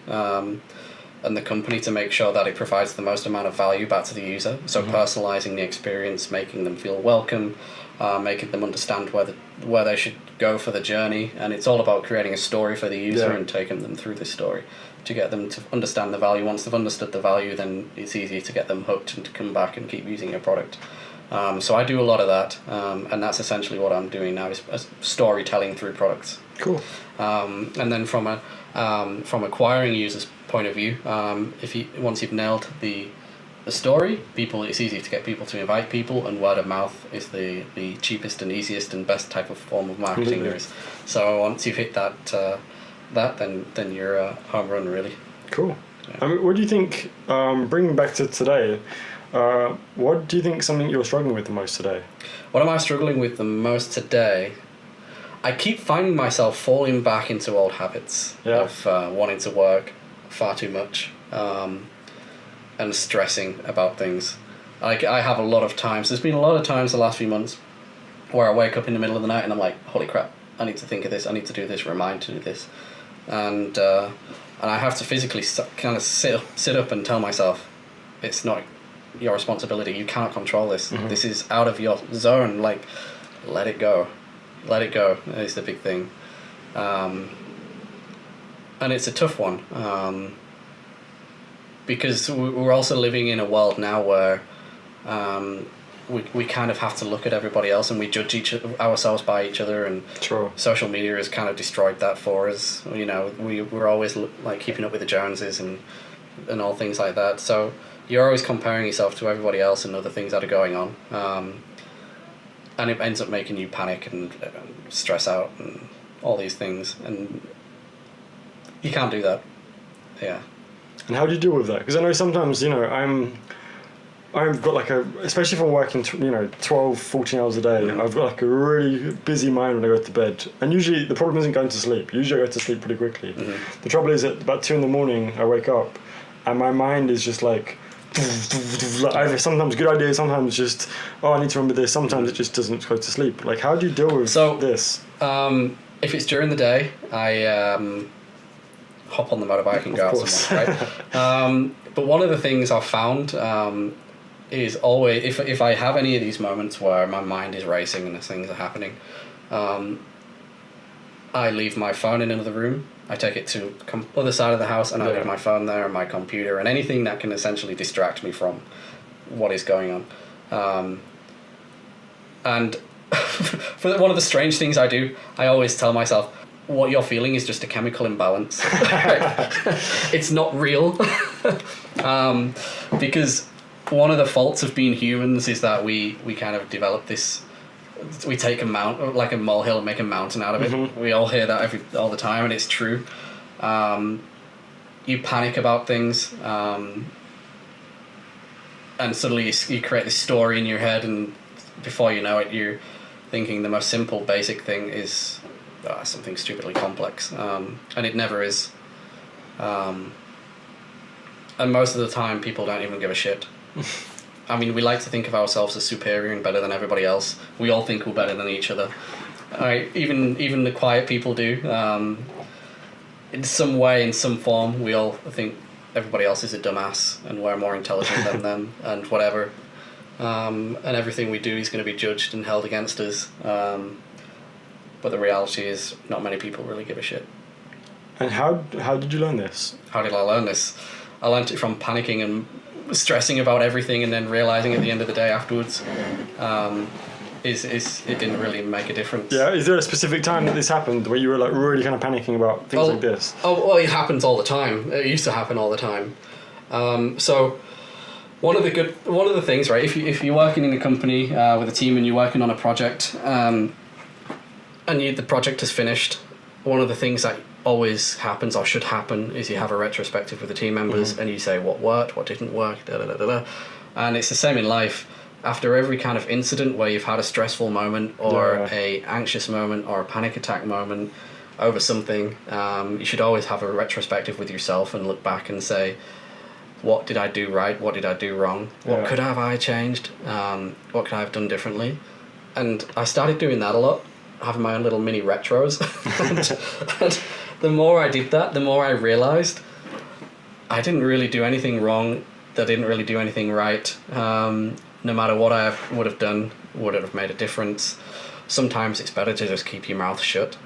And the company to make sure that it provides the most amount of value back to the user. So personalizing the experience, making them feel welcome, making them understand where they should go for the journey. And it's all about creating a story for the user and taking them through this story to get them to understand the value. Once they've understood the value, then it's easy to get them hooked and to come back and keep using your product. So I do a lot of that, and that's essentially what I'm doing now, is storytelling through products. Cool. And then from acquiring users' point of view, once you've nailed the story, it's easy to get people to invite people, and word of mouth is the cheapest and easiest and best type of form of marketing there is. So once you've hit that then you're a home run, really. Cool. Yeah. I mean, what do you think, bringing back to today, what do you think something you're struggling with the most today? What am I struggling with the most today? I keep finding myself falling back into old habits of wanting to work far too much and stressing about things. Like, I have a lot of times, there's been a lot of times the last few months where I wake up in the middle of the night and I'm like, holy crap, I need to think of this, I need to do this, remind to do this. And I have to physically kind of sit up and tell myself, it's not your responsibility, you cannot control this. This is out of your zone, like, let it go. Let it go is the big thing. And it's a tough one. Because we're also living in a world now where we kind of have to look at everybody else and we judge ourselves by each other, and social media has kind of destroyed that for us. You know, we're always like keeping up with the Joneses and all things like that. So you're always comparing yourself to everybody else and other things that are going on. And it ends up making you panic and stress out and all these things, and you can't do that. Yeah. And how do you deal with that? Because I know sometimes, you know, I've got like especially if I'm working 12, 14 hours a day, I've got like a really busy mind when I go to bed. And usually the problem isn't going to sleep. Usually I go to sleep pretty quickly. The trouble is at about 2 a.m, I wake up and my mind is just like Like, sometimes good ideas, sometimes just, oh, I need to remember this. Sometimes it just doesn't go to sleep. Like, how do you deal with this? If it's during the day, I hop on the motorbike and go out somewhere, right? But one of the things I've found is always, if I have any of these moments where my mind is racing and things are happening, I leave my phone in another room. I take it to other side of the house, and I leave my phone there and my computer and anything that can essentially distract me from what is going on. And for one of the strange things I do, I always tell myself, what you're feeling is just a chemical imbalance. It's not real. Because one of the faults of being humans is that we kind of develop this, we take a like a molehill and make a mountain out of it. Mm-hmm. We all hear that all the time, and it's true. You panic about things, and suddenly you create this story in your head, and before you know it, you're thinking the most simple, basic thing is something stupidly complex, and it never is. And most of the time, people don't even give a shit. I mean, we like to think of ourselves as superior and better than everybody else. We all think we're better than each other. Even the quiet people do. In some way, in some form, we all think everybody else is a dumbass and we're more intelligent than them and whatever. And everything we do is going to be judged and held against us. But the reality is, not many people really give a shit. And how did you learn this? How did I learn this? I learned it from panicking and stressing about everything, and then realizing at the end of the day afterwards, it didn't really make a difference. Yeah, is there a specific time that this happened where you were like really kind of panicking about things like this? Oh, well, it happens all the time. It used to happen all the time. So one of the things, right? If you're working in a company with a team and you're working on a project, and the project is finished, one of the things that always happens or should happen is you have a retrospective with the team members, and you say what worked, what didn't work, and it's the same in life. After every kind of incident where you've had a stressful moment or a anxious moment or a panic attack moment over something, you should always have a retrospective with yourself and look back and say, what did I do right, what did I do wrong, what could I changed, what could I have done differently. And I started doing that a lot, having my own little mini retros. and the more I did that, the more I realised I didn't really do anything wrong, I didn't really do anything right. No matter what I would have done, would it have made a difference? Sometimes it's better to just keep your mouth shut.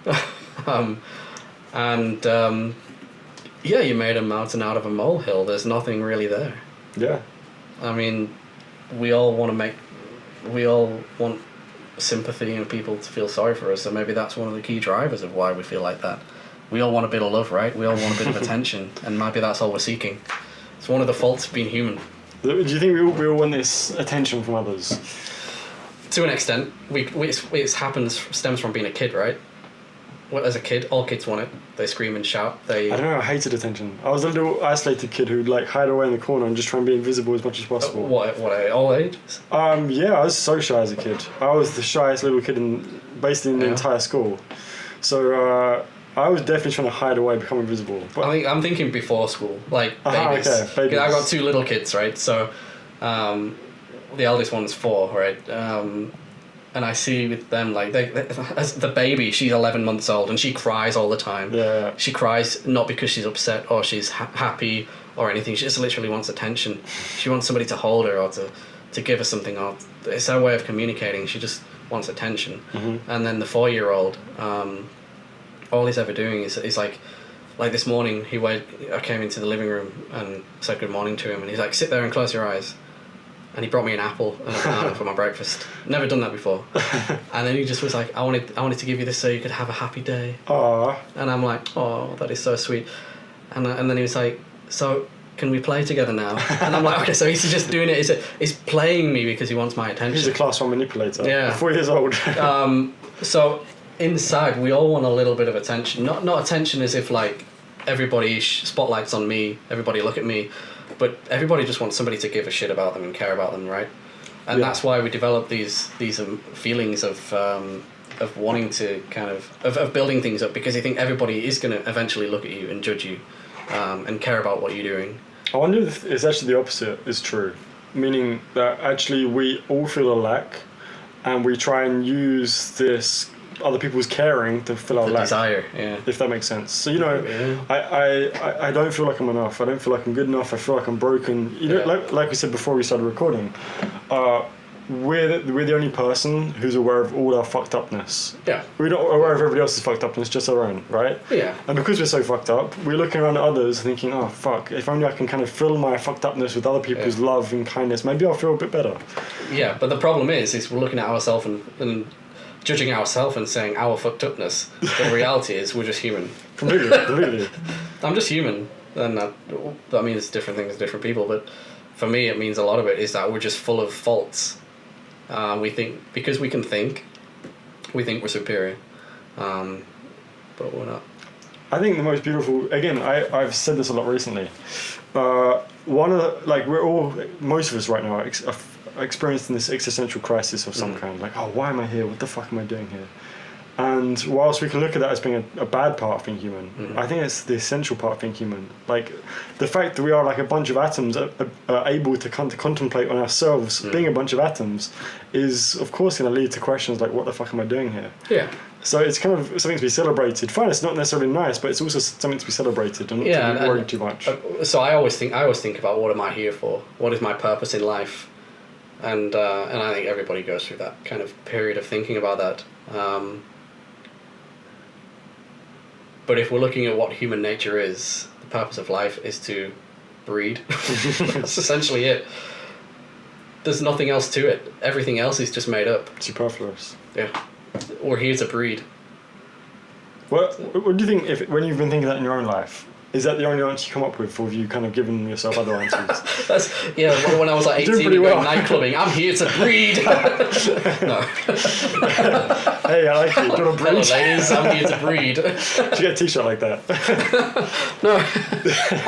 You made a mountain out of a molehill. There's nothing really there. Yeah. I mean, we all want sympathy and people to feel sorry for us, so maybe that's one of the key drivers of why we feel like that. We all want a bit of love, right? We all want a bit of attention, and maybe that's all we're seeking. It's one of the faults of being human. Do you think we all want this attention from others? To an extent. It stems from being a kid, right? Well, as a kid, all kids want it. They scream and shout. I don't know, I hated attention. I was a little isolated kid who'd like hide away in the corner and just try and be invisible as much as possible. What at all ages? Yeah, I was so shy as a kid. I was the shyest little kid basically in the entire school. So I was definitely trying to hide away, become invisible. But I'm thinking before school, like babies. Okay, babies. I've got 2 little kids, right? So the eldest one's 4, right? And I see with them, like, as the baby, she's 11 months old, and she cries all the time. Yeah. She cries not because she's upset or she's happy or anything. She just literally wants attention. She wants somebody to hold her or to give her something. Or it's her way of communicating. She just wants attention. Mm-hmm. And then the 4-year-old, all he's ever doing is like this morning, I came into the living room and said good morning to him, and he's like, sit there and close your eyes. And he brought me an apple and a banana for my breakfast. Never done that before. And then he just was like, I wanted to give you this so you could have a happy day. Aww. And I'm like, oh, that is so sweet. And then he was like, so can we play together now? And I'm like, okay, so he's just doing it. He's playing me because he wants my attention. He's a class 1 manipulator. Yeah. 4 years old. So inside, we all want a little bit of attention. Not attention as if like everybody spotlight's on me, everybody look at me. But everybody just wants somebody to give a shit about them and care about them, right? And that's why we develop these feelings of wanting to kind of building things up, because you think everybody is going to eventually look at you and judge you and care about what you're doing. I wonder if it's actually the opposite is true, meaning that actually we all feel a lack, and we try and use this other people's caring to fill our lack. Desire, yeah. If that makes sense. So I don't feel like I'm enough. I don't feel like I'm good enough. I feel like I'm broken. Like we said before we started recording, we're the only person who's aware of all our fucked upness. Yeah. We're not aware of everybody else's fucked upness, just our own, right? Yeah. And because we're so fucked up, we're looking around at others thinking, oh fuck, if only I can kind of fill my fucked upness with other people's love and kindness, maybe I'll feel a bit better. Yeah, but the problem is we're looking at ourselves and judging ourselves and saying our fucked upness. The reality is we're just human. Completely. I'm just human, and that means different things to different people, but for me it means a lot of it is that we're just full of faults. We think, because we can think, we think we're superior, but we're not. I think the most beautiful, again, I've said this a lot recently, one of the, like, most of us right now are experiencing this existential crisis of some kind, like, oh, why am I here? What the fuck am I doing here? And whilst we can look at that as being a bad part of being human, I think it's the essential part of being human. Like, the fact that we are like a bunch of atoms are able to contemplate on ourselves being a bunch of atoms is, of course, going to lead to questions like, what the fuck am I doing here? Yeah. So it's kind of something to be celebrated. Fine, it's not necessarily nice, but it's also something to be celebrated and not to be worried too much. So I always think about what am I here for? What is my purpose in life? And I think everybody goes through that kind of period of thinking about that. But if we're looking at what human nature is, the purpose of life is to breed. That's essentially it. There's nothing else to it. Everything else is just made up. Superfluous. Yeah. We're here to breed. What do you think, when you've been thinking that in your own life, is that the only answer you come up with, or have you kind of given yourself other answers? When I was like 18 and going night clubbing, I'm here to breed. No. Hey, I like it. Do you want to breed? Hello, ladies, I'm here to breed. Should you get a t-shirt like that? No.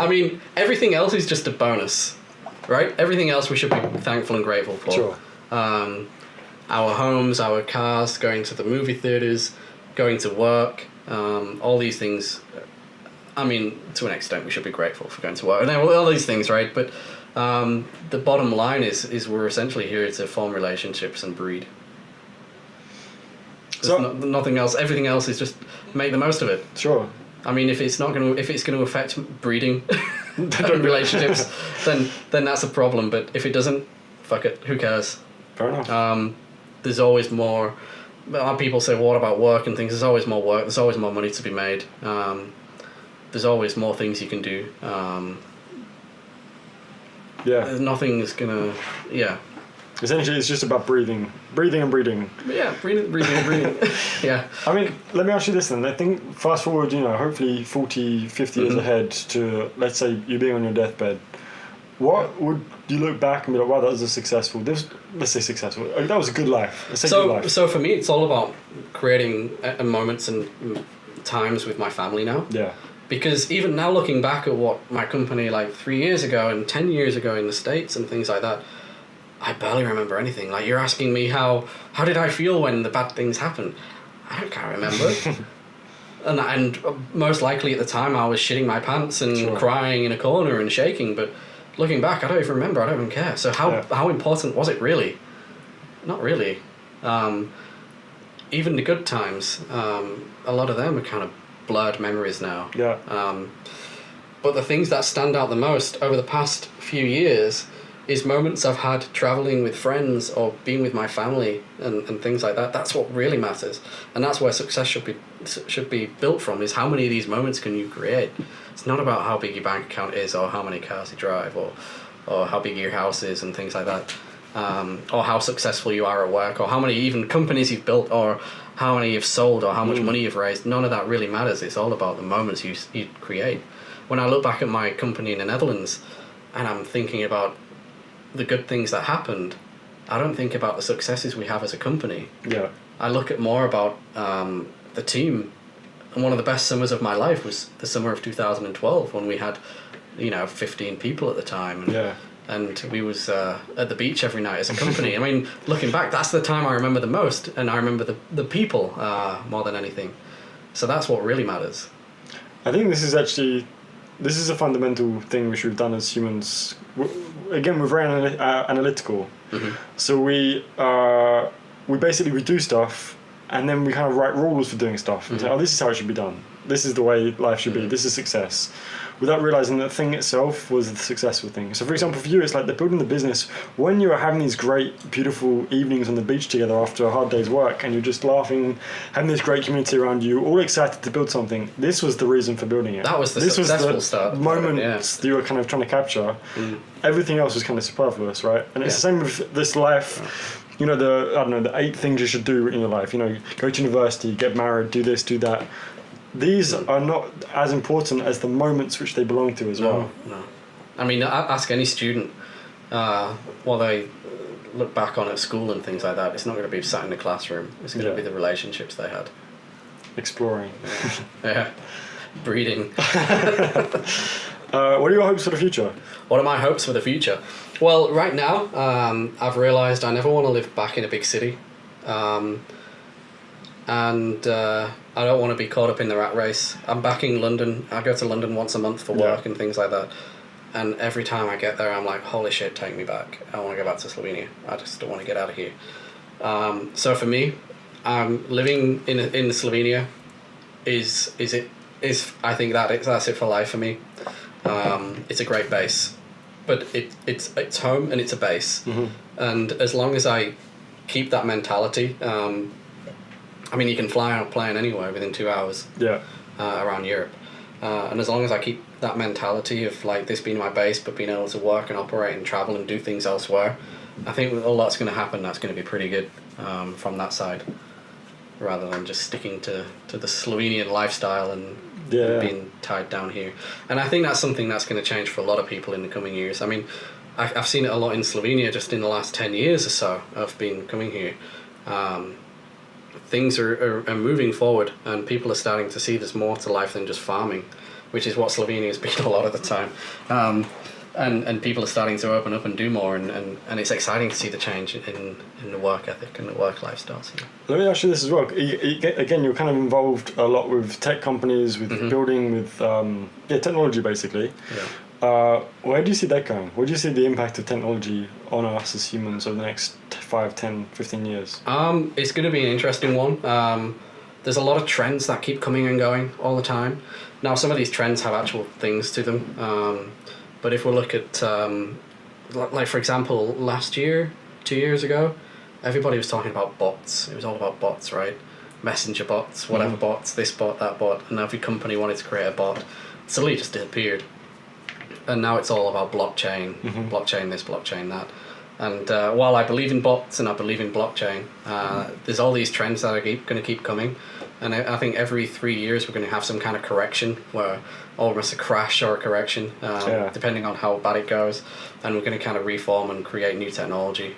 I mean, everything else is just a bonus, right? Everything else we should be thankful and grateful for. Sure. Our homes, our cars, going to the movie theatres, going to work, all these things. I mean, to an extent, we should be grateful for going to work and all these things, right? But the bottom line is we're essentially here to form relationships and breed. Nothing else. Everything else is just make the most of it. Sure. I mean, if it's going to affect breeding and relationships, then that's a problem. But if it doesn't, fuck it. Who cares? Fair enough. There's always more. People say, "What about work and things?" There's always more work. There's always more money to be made. There's always more things you can do. Nothing's gonna. Yeah. Essentially, it's just about breathing and breeding. Yeah, breathing. Yeah. I mean, let me ask you this then. I think fast forward, hopefully 40, 50 years ahead to, let's say, you being on your deathbed. What would you look back and be like, wow, that was successful. Let's say successful. That was a good life. Let's say good life. So for me, it's all about creating moments and times with my family now. Yeah. Because even now, looking back at what my company like 3 years ago and 10 years ago in the States and things like that, I barely remember anything. Like, you're asking me how did I feel when the bad things happened? I can't remember. and most likely at the time I was shitting my pants and crying in a corner and shaking. But looking back, I don't even remember. I don't even care. So how important was it really? Not really. Even the good times, a lot of them are kind of blurred memories now. Yeah. But the things that stand out the most over the past few years is moments I've had traveling with friends or being with my family and things like that. That's what really matters, and that's where success should be built from. Is how many of these moments can you create? It's not about how big your bank account is or how many cars you drive or how big your house is and things like that, or how successful you are at work or how many even companies you've built or how many you've sold or how much money you've raised. None of that really matters. It's all about the moments you create. When I look back at my company in the Netherlands and I'm thinking about the good things that happened, I don't think about the successes we have as a company. Yeah. I look at more about the team. And one of the best summers of my life was the summer of 2012 when we had, 15 people at the time. And we was at the beach every night as a company. I mean, looking back, that's the time I remember the most, and I remember the people more than anything. So that's what really matters. I think this is actually this is a fundamental thing which we've done as humans. Again, we're very analytical. Mm-hmm. So we basically we do stuff, and then we kind of write rules for doing stuff and say, oh, this is how it should be done. This is the way life should be. This is success. Without realizing that the thing itself was the successful thing. So, for example, for you, it's like they're building the business when you are having these great, beautiful evenings on the beach together after a hard day's work, and you're just laughing, having this great community around you, all excited to build something. This was the reason for building it. That was the successful start. Moments that you were kind of trying to capture. Everything else was kind of superfluous, right? And it's the same with this life. You know, the 8 things you should do in your life. You know, go to university, get married, do this, do that. These are not as important as the moments which they belong to as well. No. I mean, ask any student while they look back on at school and things like that. It's not going to be sat in the classroom. It's going to be the relationships they had. Exploring. Yeah. Breeding. What are your hopes for the future? What are my hopes for the future? Well, right now, I've realised I never want to live back in a big city. And I don't want to be caught up in the rat race. I'm back in London. I go to London once a month for work and things like that. And every time I get there, I'm like, holy shit, take me back. I want to go back to Slovenia. I just don't want to get out of here. So for me, living in Slovenia is I think that's it for life for me. It's a great base, but it's home and it's a base. And as long as I keep that mentality, I mean, you can fly on a plane anywhere within 2 hours. Around Europe, and as long as I keep that mentality of like this being my base, but being able to work and operate and travel and do things elsewhere, I think a lot's going to happen. That's going to be pretty good from that side, rather than just sticking to the Slovenian lifestyle and being tied down here. And I think that's something that's going to change for a lot of people in the coming years. I mean, I've seen it a lot in Slovenia just in the last 10 years or so of being coming here. Things are moving forward, and people are starting to see there's more to life than just farming, which is what Slovenia has been a lot of the time. And people are starting to open up and do more, and it's exciting to see the change in the work ethic and the work lifestyles here. Let me ask you this as well. Again, you're kind of involved a lot with tech companies, with building, with technology basically. Where do you see that going? Where do you see the impact of technology on us as humans over the next 5, 10, 15 years? It's going to be an interesting one. There's a lot of trends that keep coming and going all the time. Now, some of these trends have actual things to them. But if we look at, like for example, last year, 2 years ago, everybody was talking about bots. It was all about bots, right? Messenger bots, whatever bots, this bot, that bot. And every company wanted to create a bot. It suddenly just disappeared. And now it's all about blockchain, blockchain this, blockchain that. And while I believe in bots and I believe in blockchain, there's all these trends that are going to keep coming. And I think every 3 years we're going to have some kind of correction, where almost a crash or a correction, depending on how bad it goes. And we're going to kind of reform and create new technology.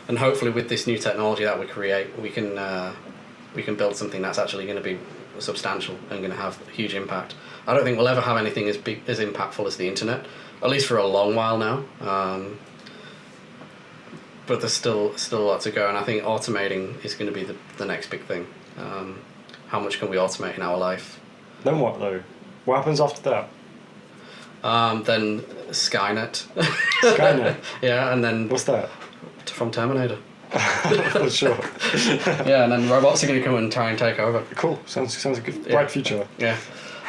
And hopefully with this new technology that we create, we can build something that's actually going to be substantial and going to have a huge impact. I don't think we'll ever have anything as big, as impactful as the internet, at least for a long while now. But there's still a lot to go, and I think automating is going to be the next big thing. How much can we automate in our life? Then what though? What happens after that? Then Skynet. Skynet? Yeah, and then... What's that? From Terminator. For sure. Yeah, and then robots are going to come and try and take over. Cool. Sounds a good, bright future. Yeah.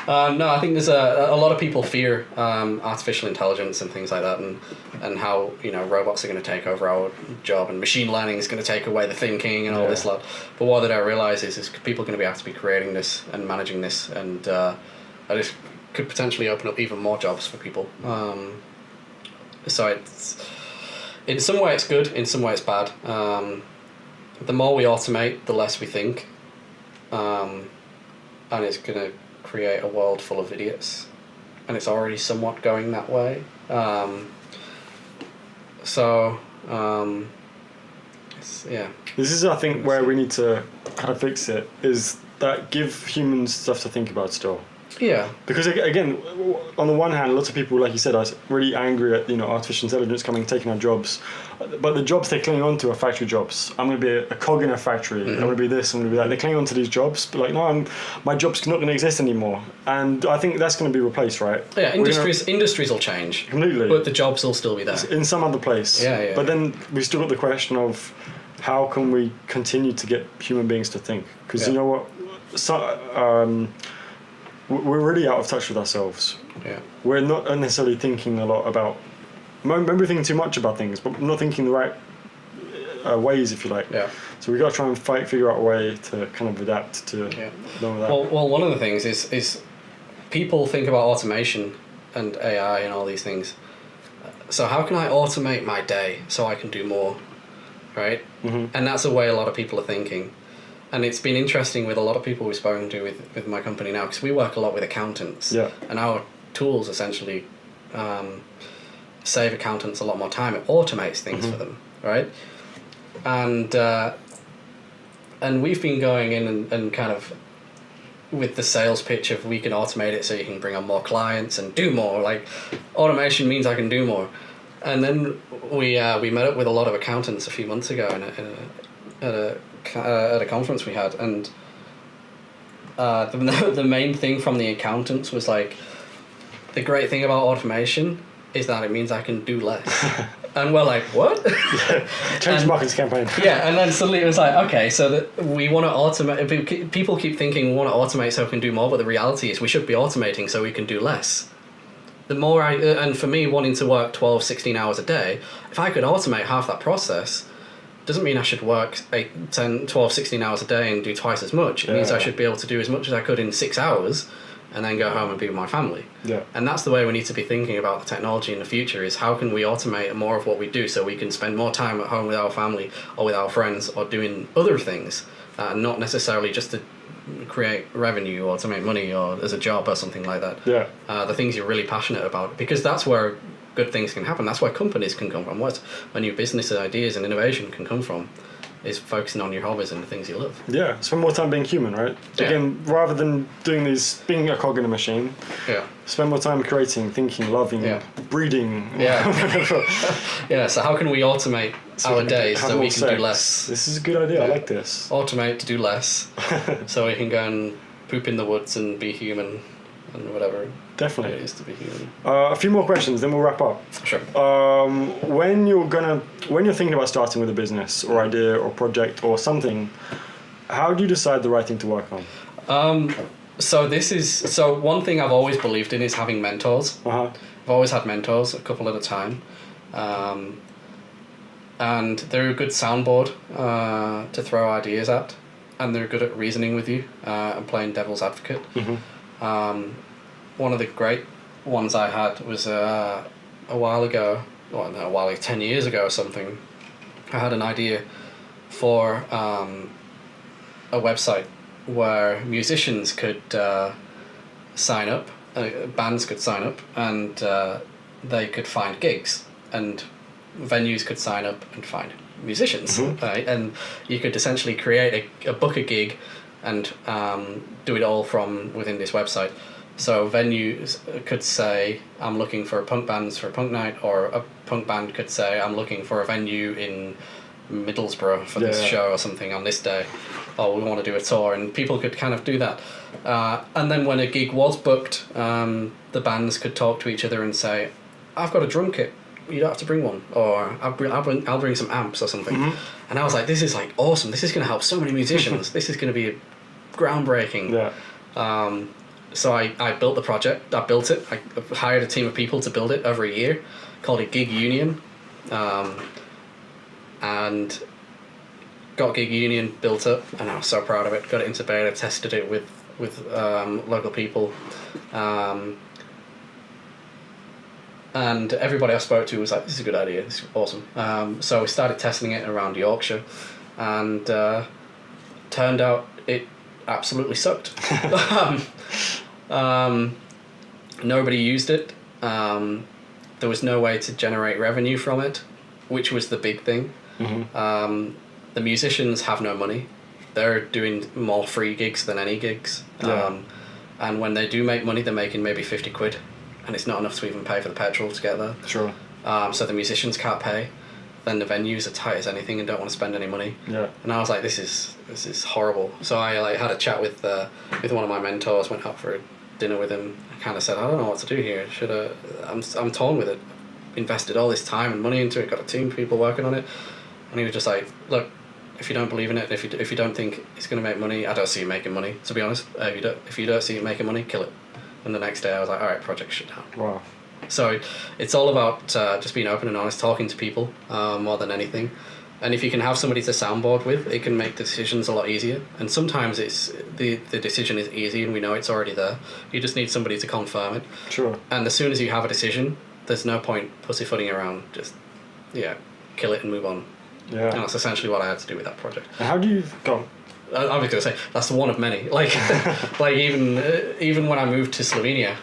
No, I think there's a lot of people fear artificial intelligence and things like that, and how robots are going to take over our job, and machine learning is going to take away the thinking and all this lot. But what they don't realise is people are going to be able to be creating this and managing this, and this could potentially open up even more jobs for people. So it's, in some way it's good, in some way it's bad. The more we automate, the less we think, and it's going to create a world full of idiots, and it's already somewhat going that way. This is, I think, where we need to kind of fix it, is that give humans stuff to think about still. Yeah. Because again, on the one hand, lots of people, like you said, are really angry at artificial intelligence coming and taking our jobs, but the jobs they cling on to are factory jobs. I'm going to be a cog in a factory. I'm going to be this. I'm going to be that. They cling on to these jobs, but like, no, my job's not going to exist anymore. And I think that's going to be replaced, right? Yeah, industries will change completely, but the jobs will still be there in some other place. Yeah. But then we still got the question of how can we continue to get human beings to think? Because you know what, we're really out of touch with ourselves. Yeah. We're not necessarily thinking a lot about... Maybe we're thinking too much about things, but we're not thinking the right ways, if you like. Yeah. So we've got to try and figure out a way to kind of adapt to know that. Well, one of the things is people think about automation and AI and all these things. So how can I automate my day so I can do more, right? Mm-hmm. And that's the way a lot of people are thinking. And it's been interesting with a lot of people we've spoken to with my company now, because we work a lot with accountants. Yeah. And our tools essentially save accountants a lot more time. It automates things for them, right? And we've been going in and kind of with the sales pitch of we can automate it so you can bring on more clients and do more. Like, automation means I can do more. And then we met up with a lot of accountants a few months ago at a conference we had, and the main thing from the accountants was like, the great thing about automation is that it means I can do less. And we're like, what? Change marketing campaign. Yeah, and then suddenly it was like, okay, so that we want to automate. People keep thinking we want to automate so we can do more, but the reality is we should be automating so we can do less. The more and for me, wanting to work 12, 16 hours a day, if I could automate half that process, doesn't mean I should work 8, 10, 12, 16 hours a day and do twice as much. It means I should be able to do as much as I could in 6 hours and then go home and be with my family. Yeah. And that's the way we need to be thinking about the technology in the future, is how can we automate more of what we do so we can spend more time at home with our family or with our friends or doing other things, not necessarily just to create revenue or to make money or as a job or something like that. Yeah. The things you're really passionate about, because that's where good things can happen. That's where companies can come from. Where new business ideas and innovation can come from, is focusing on your hobbies and the things you love. Yeah, spend more time being human, right? Yeah. Again, rather than being a cog in a machine, spend more time creating, thinking, loving, breeding. Yeah. Yeah, so how can we automate our days so we can do less? This is a good idea, I like this. Automate to do less, so we can go and poop in the woods and be human and whatever. Definitely. It is to be human. A few more questions, then we'll wrap up. Sure. When you're thinking about starting with a business or idea or project or something, how do you decide the right thing to work on? So one thing I've always believed in is having mentors. Uh-huh. I've always had mentors, a couple at a time, and they're a good soundboard to throw ideas at, and they're good at reasoning with you and playing devil's advocate. Mm-hmm. One of the great ones I had was a while ago, 10 years ago or something. I had an idea for a website where musicians could sign up, bands could sign up, and they could find gigs, and venues could sign up and find musicians, right? And you could essentially create a book a gig and do it all from within this website. So venues could say, I'm looking for punk bands for a punk night, or a punk band could say, I'm looking for a venue in Middlesbrough for this show or something on this day, or we want to do a tour, and people could kind of do that. And then when a gig was booked, the bands could talk to each other and say, I've got a drum kit, you don't have to bring one, or I'll bring some amps or something. Mm-hmm. And I was like, this is like awesome, this is going to help so many musicians, this is going to be groundbreaking. So I built the project, I built it, I hired a team of people to build it over a year, called it Gig Union, and got Gig Union built up, and I was so proud of it, got it into beta, tested it with local people, and everybody I spoke to was like, this is a good idea, this is awesome. So we started testing it around Yorkshire, and turned out it absolutely sucked. Nobody used it. There was no way to generate revenue from it, which was the big thing. Mm-hmm. The musicians have no money. They're doing more free gigs than any gigs. and when they do make money, they're making maybe 50 quid, and it's not enough to even pay for the petrol to get there. Sure. So the musicians can't pay. Then the venues are tight as anything and don't want to spend any money. Yeah. And I was like, this is horrible. So I like had a chat with one of my mentors, went out for dinner with him. I kind of said, I don't know what to do here. I'm torn with it. Invested all this time and money into it. Got a team of people working on it, and he was just like, look, if you don't believe in it, if you don't think it's going to make money, I don't see you making money. To be honest, if you don't see it making money, kill it. And the next day I was like, all right, project shut down. Wow. So it's all about just being open and honest, talking to people more than anything. And if you can have somebody to soundboard with, it can make decisions a lot easier. And sometimes it's the decision is easy and we know it's already there. You just need somebody to confirm it. Sure. And as soon as you have a decision, there's no point pussyfooting around. Just, kill it and move on. Yeah. And that's essentially what I had to do with that project. And how do you go? I was going to say that's one of many. Like, like even when I moved to Slovenia,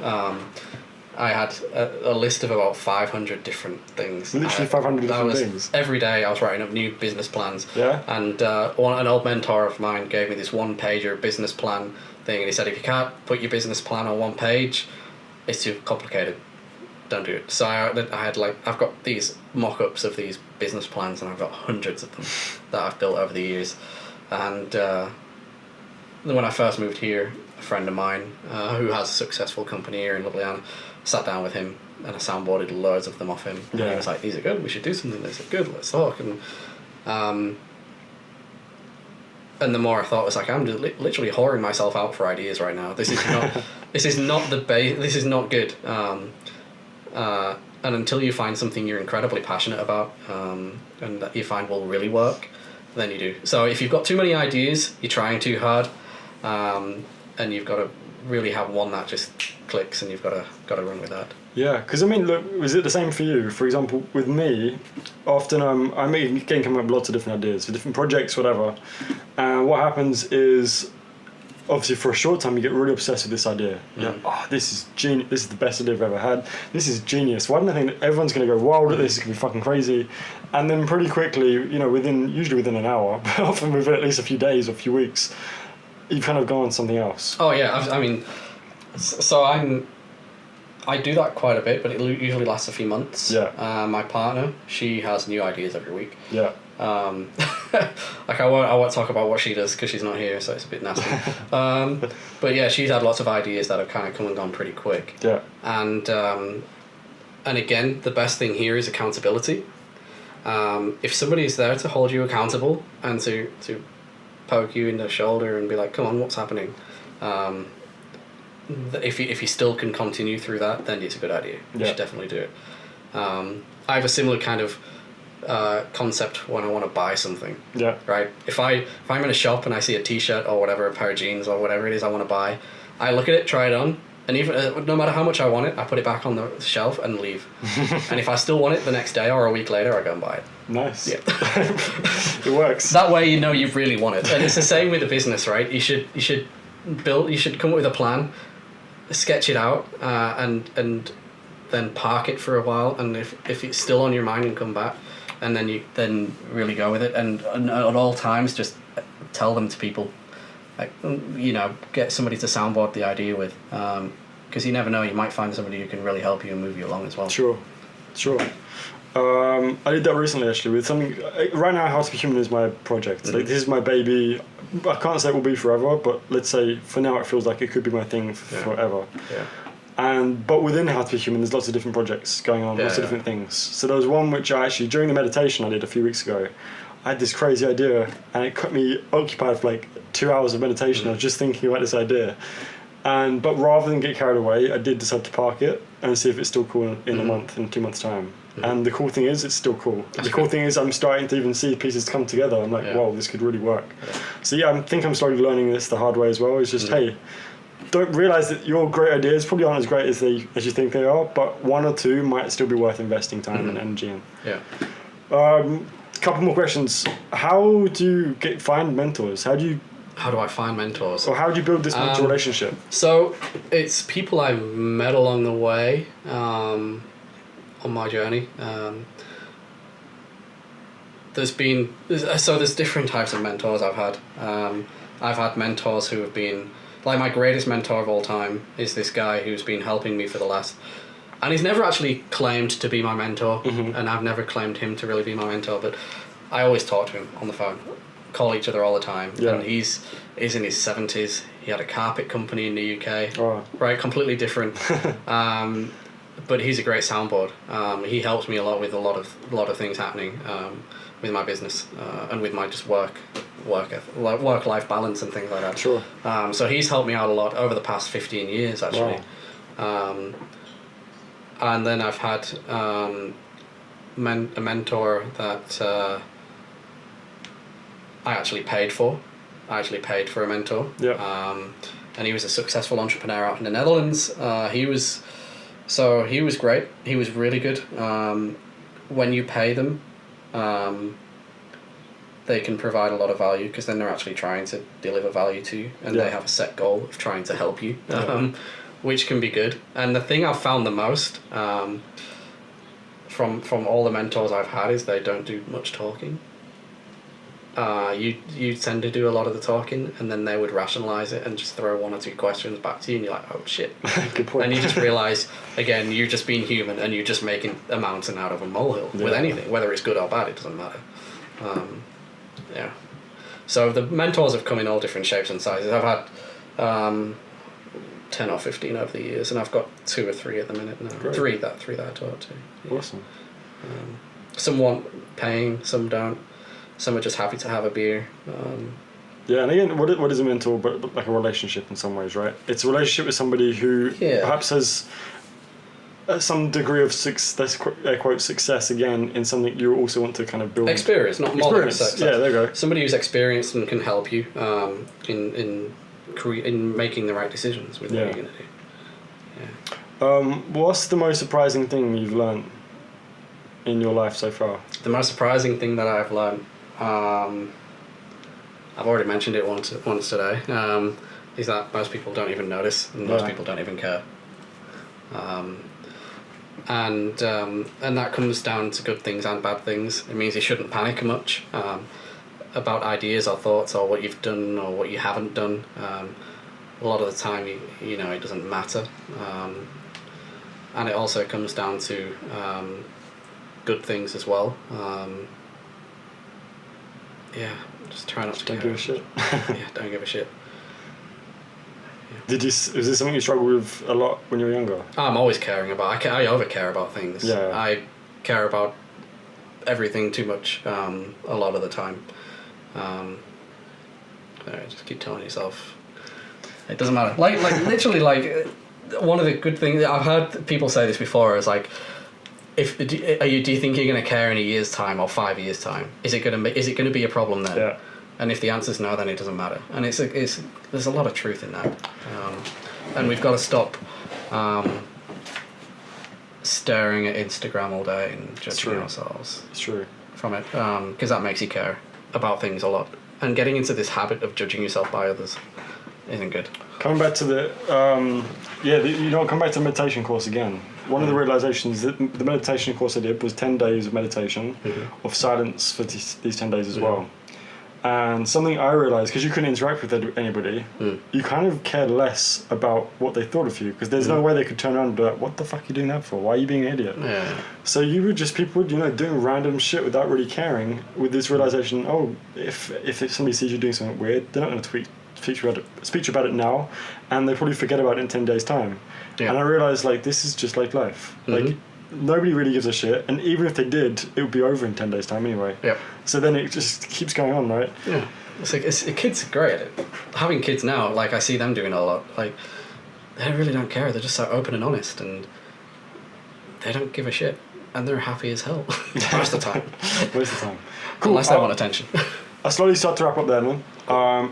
I had a list of about 500 different things. Literally 500 different things. Every day I was writing up new business plans. Yeah. And an old mentor of mine gave me this one-pager business plan thing, and he said, if you can't put your business plan on one page, it's too complicated. Don't do it. So I've got these mock-ups of these business plans, and I've got hundreds of them that I've built over the years. And when I first moved here, a friend of mine who has a successful company here in Ljubljana, sat down with him and I soundboarded loads of them off him. Yeah. And he was like, these are good, we should do something. They said, good, let's talk. And the more I thought, was like, I'm literally whoring myself out for ideas right now. This is not this is not good. And until you find something you're incredibly passionate about and that you find will really work, then you do. So if you've got too many ideas, you're trying too hard, and you've got to really have one that just clicks, and you've got to run with that. Yeah, because I mean, look, was it the same for you? For example, with me, often I may again come up with lots of different ideas for different projects, whatever. And what happens is, obviously, for a short time, you get really obsessed with this idea. You're like, oh, this is genius. This is the best idea I've ever had. This is genius. Why don't I think that everyone's going to go wild at this? It's going to be fucking crazy. And then pretty quickly, usually within an hour, but often within at least a few days or a few weeks, you've kind of gone on something else. Oh yeah, I mean, so I do that quite a bit, but it usually lasts a few months. Yeah. My partner, she has new ideas every week. Yeah. Like I won't talk about what she does because she's not here, so it's a bit nasty. But yeah, she's had lots of ideas that have kind of come and gone pretty quick. Yeah. And again, the best thing here is accountability. If somebody is there to hold you accountable and to poke you in the shoulder and be like, come on, what's happening? If you still can continue through that, then it's a good idea. You should definitely do it. I have a similar kind of concept when I want to buy something. Yeah. Right? If I'm in a shop and I see a t-shirt or whatever, a pair of jeans or whatever it is I want to buy, I look at it, try it on, and even no matter how much I want it, I put it back on the shelf and leave. And if I still want it the next day or a week later, I go and buy it. Nice. Yeah. It works. That way you know you really want it. And it's the same with a business, right? You should come up with a plan, sketch it out, and then park it for a while, and if it's still on your mind, and come back, and then you really go with it, and at all times just tell them to people, like, get somebody to soundboard the idea with, because you never know, you might find somebody who can really help you and move you along as well. Sure. I did that recently actually with something. Right now, How to Be Human is my project. Mm-hmm. Like, this is my baby. I can't say it will be forever, but let's say for now it feels like it could be my thing forever. Yeah. But within How to Be Human, there's lots of different projects going on, lots of different things. So there was one which I actually, during the meditation I did a few weeks ago, I had this crazy idea, and it kept me occupied for like 2 hours of meditation. Mm-hmm. I was just thinking about this idea. But rather than get carried away, I did decide to park it and see if it's still cool in a month, in 2 months' time. Mm-hmm. And the cool thing is, it's still cool. The cool thing is, I'm starting to even see pieces come together. I'm like, whoa, this could really work. Yeah. So yeah, I think I'm slowly learning this the hard way as well. It's just, hey, don't realise that your great ideas probably aren't as great as you think they are, but one or two might still be worth investing time and energy in. Yeah. Couple more questions. How do you find mentors? How do I find mentors? Or how do you build this mentor relationship? So it's people I met along the way on my journey. There's different types of mentors I've had. I've had mentors who have been like my greatest mentor of all time is this guy who's been helping me for the last, and he's never actually claimed to be my mentor, and I've never claimed him to really be my mentor, but I always talk to him on the phone, call each other all the time, and he's in his 70s. He had a carpet company in the UK, right, completely different, but he's a great soundboard. He helps me a lot with a lot of things happening with my business and with my just work-life balance and things like that. Sure. So he's helped me out a lot over the past 15 years, actually. Wow. And then I've had a mentor that I actually paid for. I actually paid for a mentor. Yeah. And he was a successful entrepreneur out in the Netherlands. He was great. He was really good. When you pay them, they can provide a lot of value because then they're actually trying to deliver value to you, and they have a set goal of trying to help you, which can be good. And the thing I've found the most from all the mentors I've had is they don't do much talking. You tend to do a lot of the talking, and then they would rationalize it and just throw one or two questions back to you, and you're like, oh shit. Good point. And you just realize, again, you're just being human, and you're just making a mountain out of a molehill with anything, whether it's good or bad, it doesn't matter. Yeah. So the mentors have come in all different shapes and sizes. I've had 10 or 15 over the years, and I've got 2 or 3 at the minute now. Great. Three that I talk to. Yeah. Awesome. Some want paying, some don't. Some are just happy to have a beer. Yeah, and again, what is a mentor but like a relationship in some ways, right? It's a relationship with somebody who perhaps has some degree of success, quote, success again in something you also want to kind of build. Not more success. Yeah, there you go. Somebody who's experienced and can help you in making the right decisions with what you're going to do. Yeah. What's the most surprising thing you've learned in your life so far? The most surprising thing that I've learned, I've already mentioned it once today, is that most people don't even notice, and most people don't even care. And that comes down to good things and bad things. It means you shouldn't panic much about ideas or thoughts or what you've done or what you haven't done. A lot of the time, you know, it doesn't matter. And it also comes down to good things as well. Just try not to don't give a shit. Don't give a shit. Was this something you struggled with a lot when you were younger? I'm always caring about. I over care about things. Yeah. I care about everything too much a lot of the time. Just keep telling yourself it doesn't matter. Like literally, like one of the good things I've heard people say this before is like, do you think you're going to care in a year's time or 5 years' time? Is it going to be a problem then? Yeah. And if the answer's no, then it doesn't matter. And there's a lot of truth in that. And we've got to stop staring at Instagram all day and judging ourselves. It's true. From it, because that makes you care about things a lot. And getting into this habit of judging yourself by others isn't good. Coming back to come back to the meditation course again. One of the realizations that the meditation course I did was 10 days of meditation, of silence for these 10 days as well. And something I realised, because you couldn't interact with anybody, you kind of cared less about what they thought of you, because there's no way they could turn around and be like, what the fuck are you doing that for? Why are you being an idiot? Yeah. So people would, doing random shit without really caring, with this realisation, if somebody sees you doing something weird, they're not going to speak to you about it now, and they probably forget about it in 10 days' time. Yeah. And I realised, this is just like life. Like, nobody really gives a shit, and even if they did, it would be over in 10 days' time anyway. Yeah. So then it just keeps going on, right? Yeah. Kids are great at it. Having kids now, I see them doing it a lot. They really don't care. They're just so open and honest, and they don't give a shit, and they're happy as hell most of the time. Most of the time. Cool. Unless they want attention. I slowly start to wrap up there, man.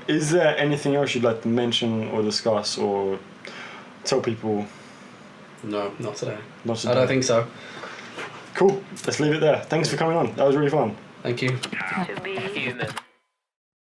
Is there anything else you'd like to mention or discuss or tell people? No, not today. Not today. I don't think so. Cool. Let's leave it there. Thanks for coming on. That was really fun. Thank you. To be human.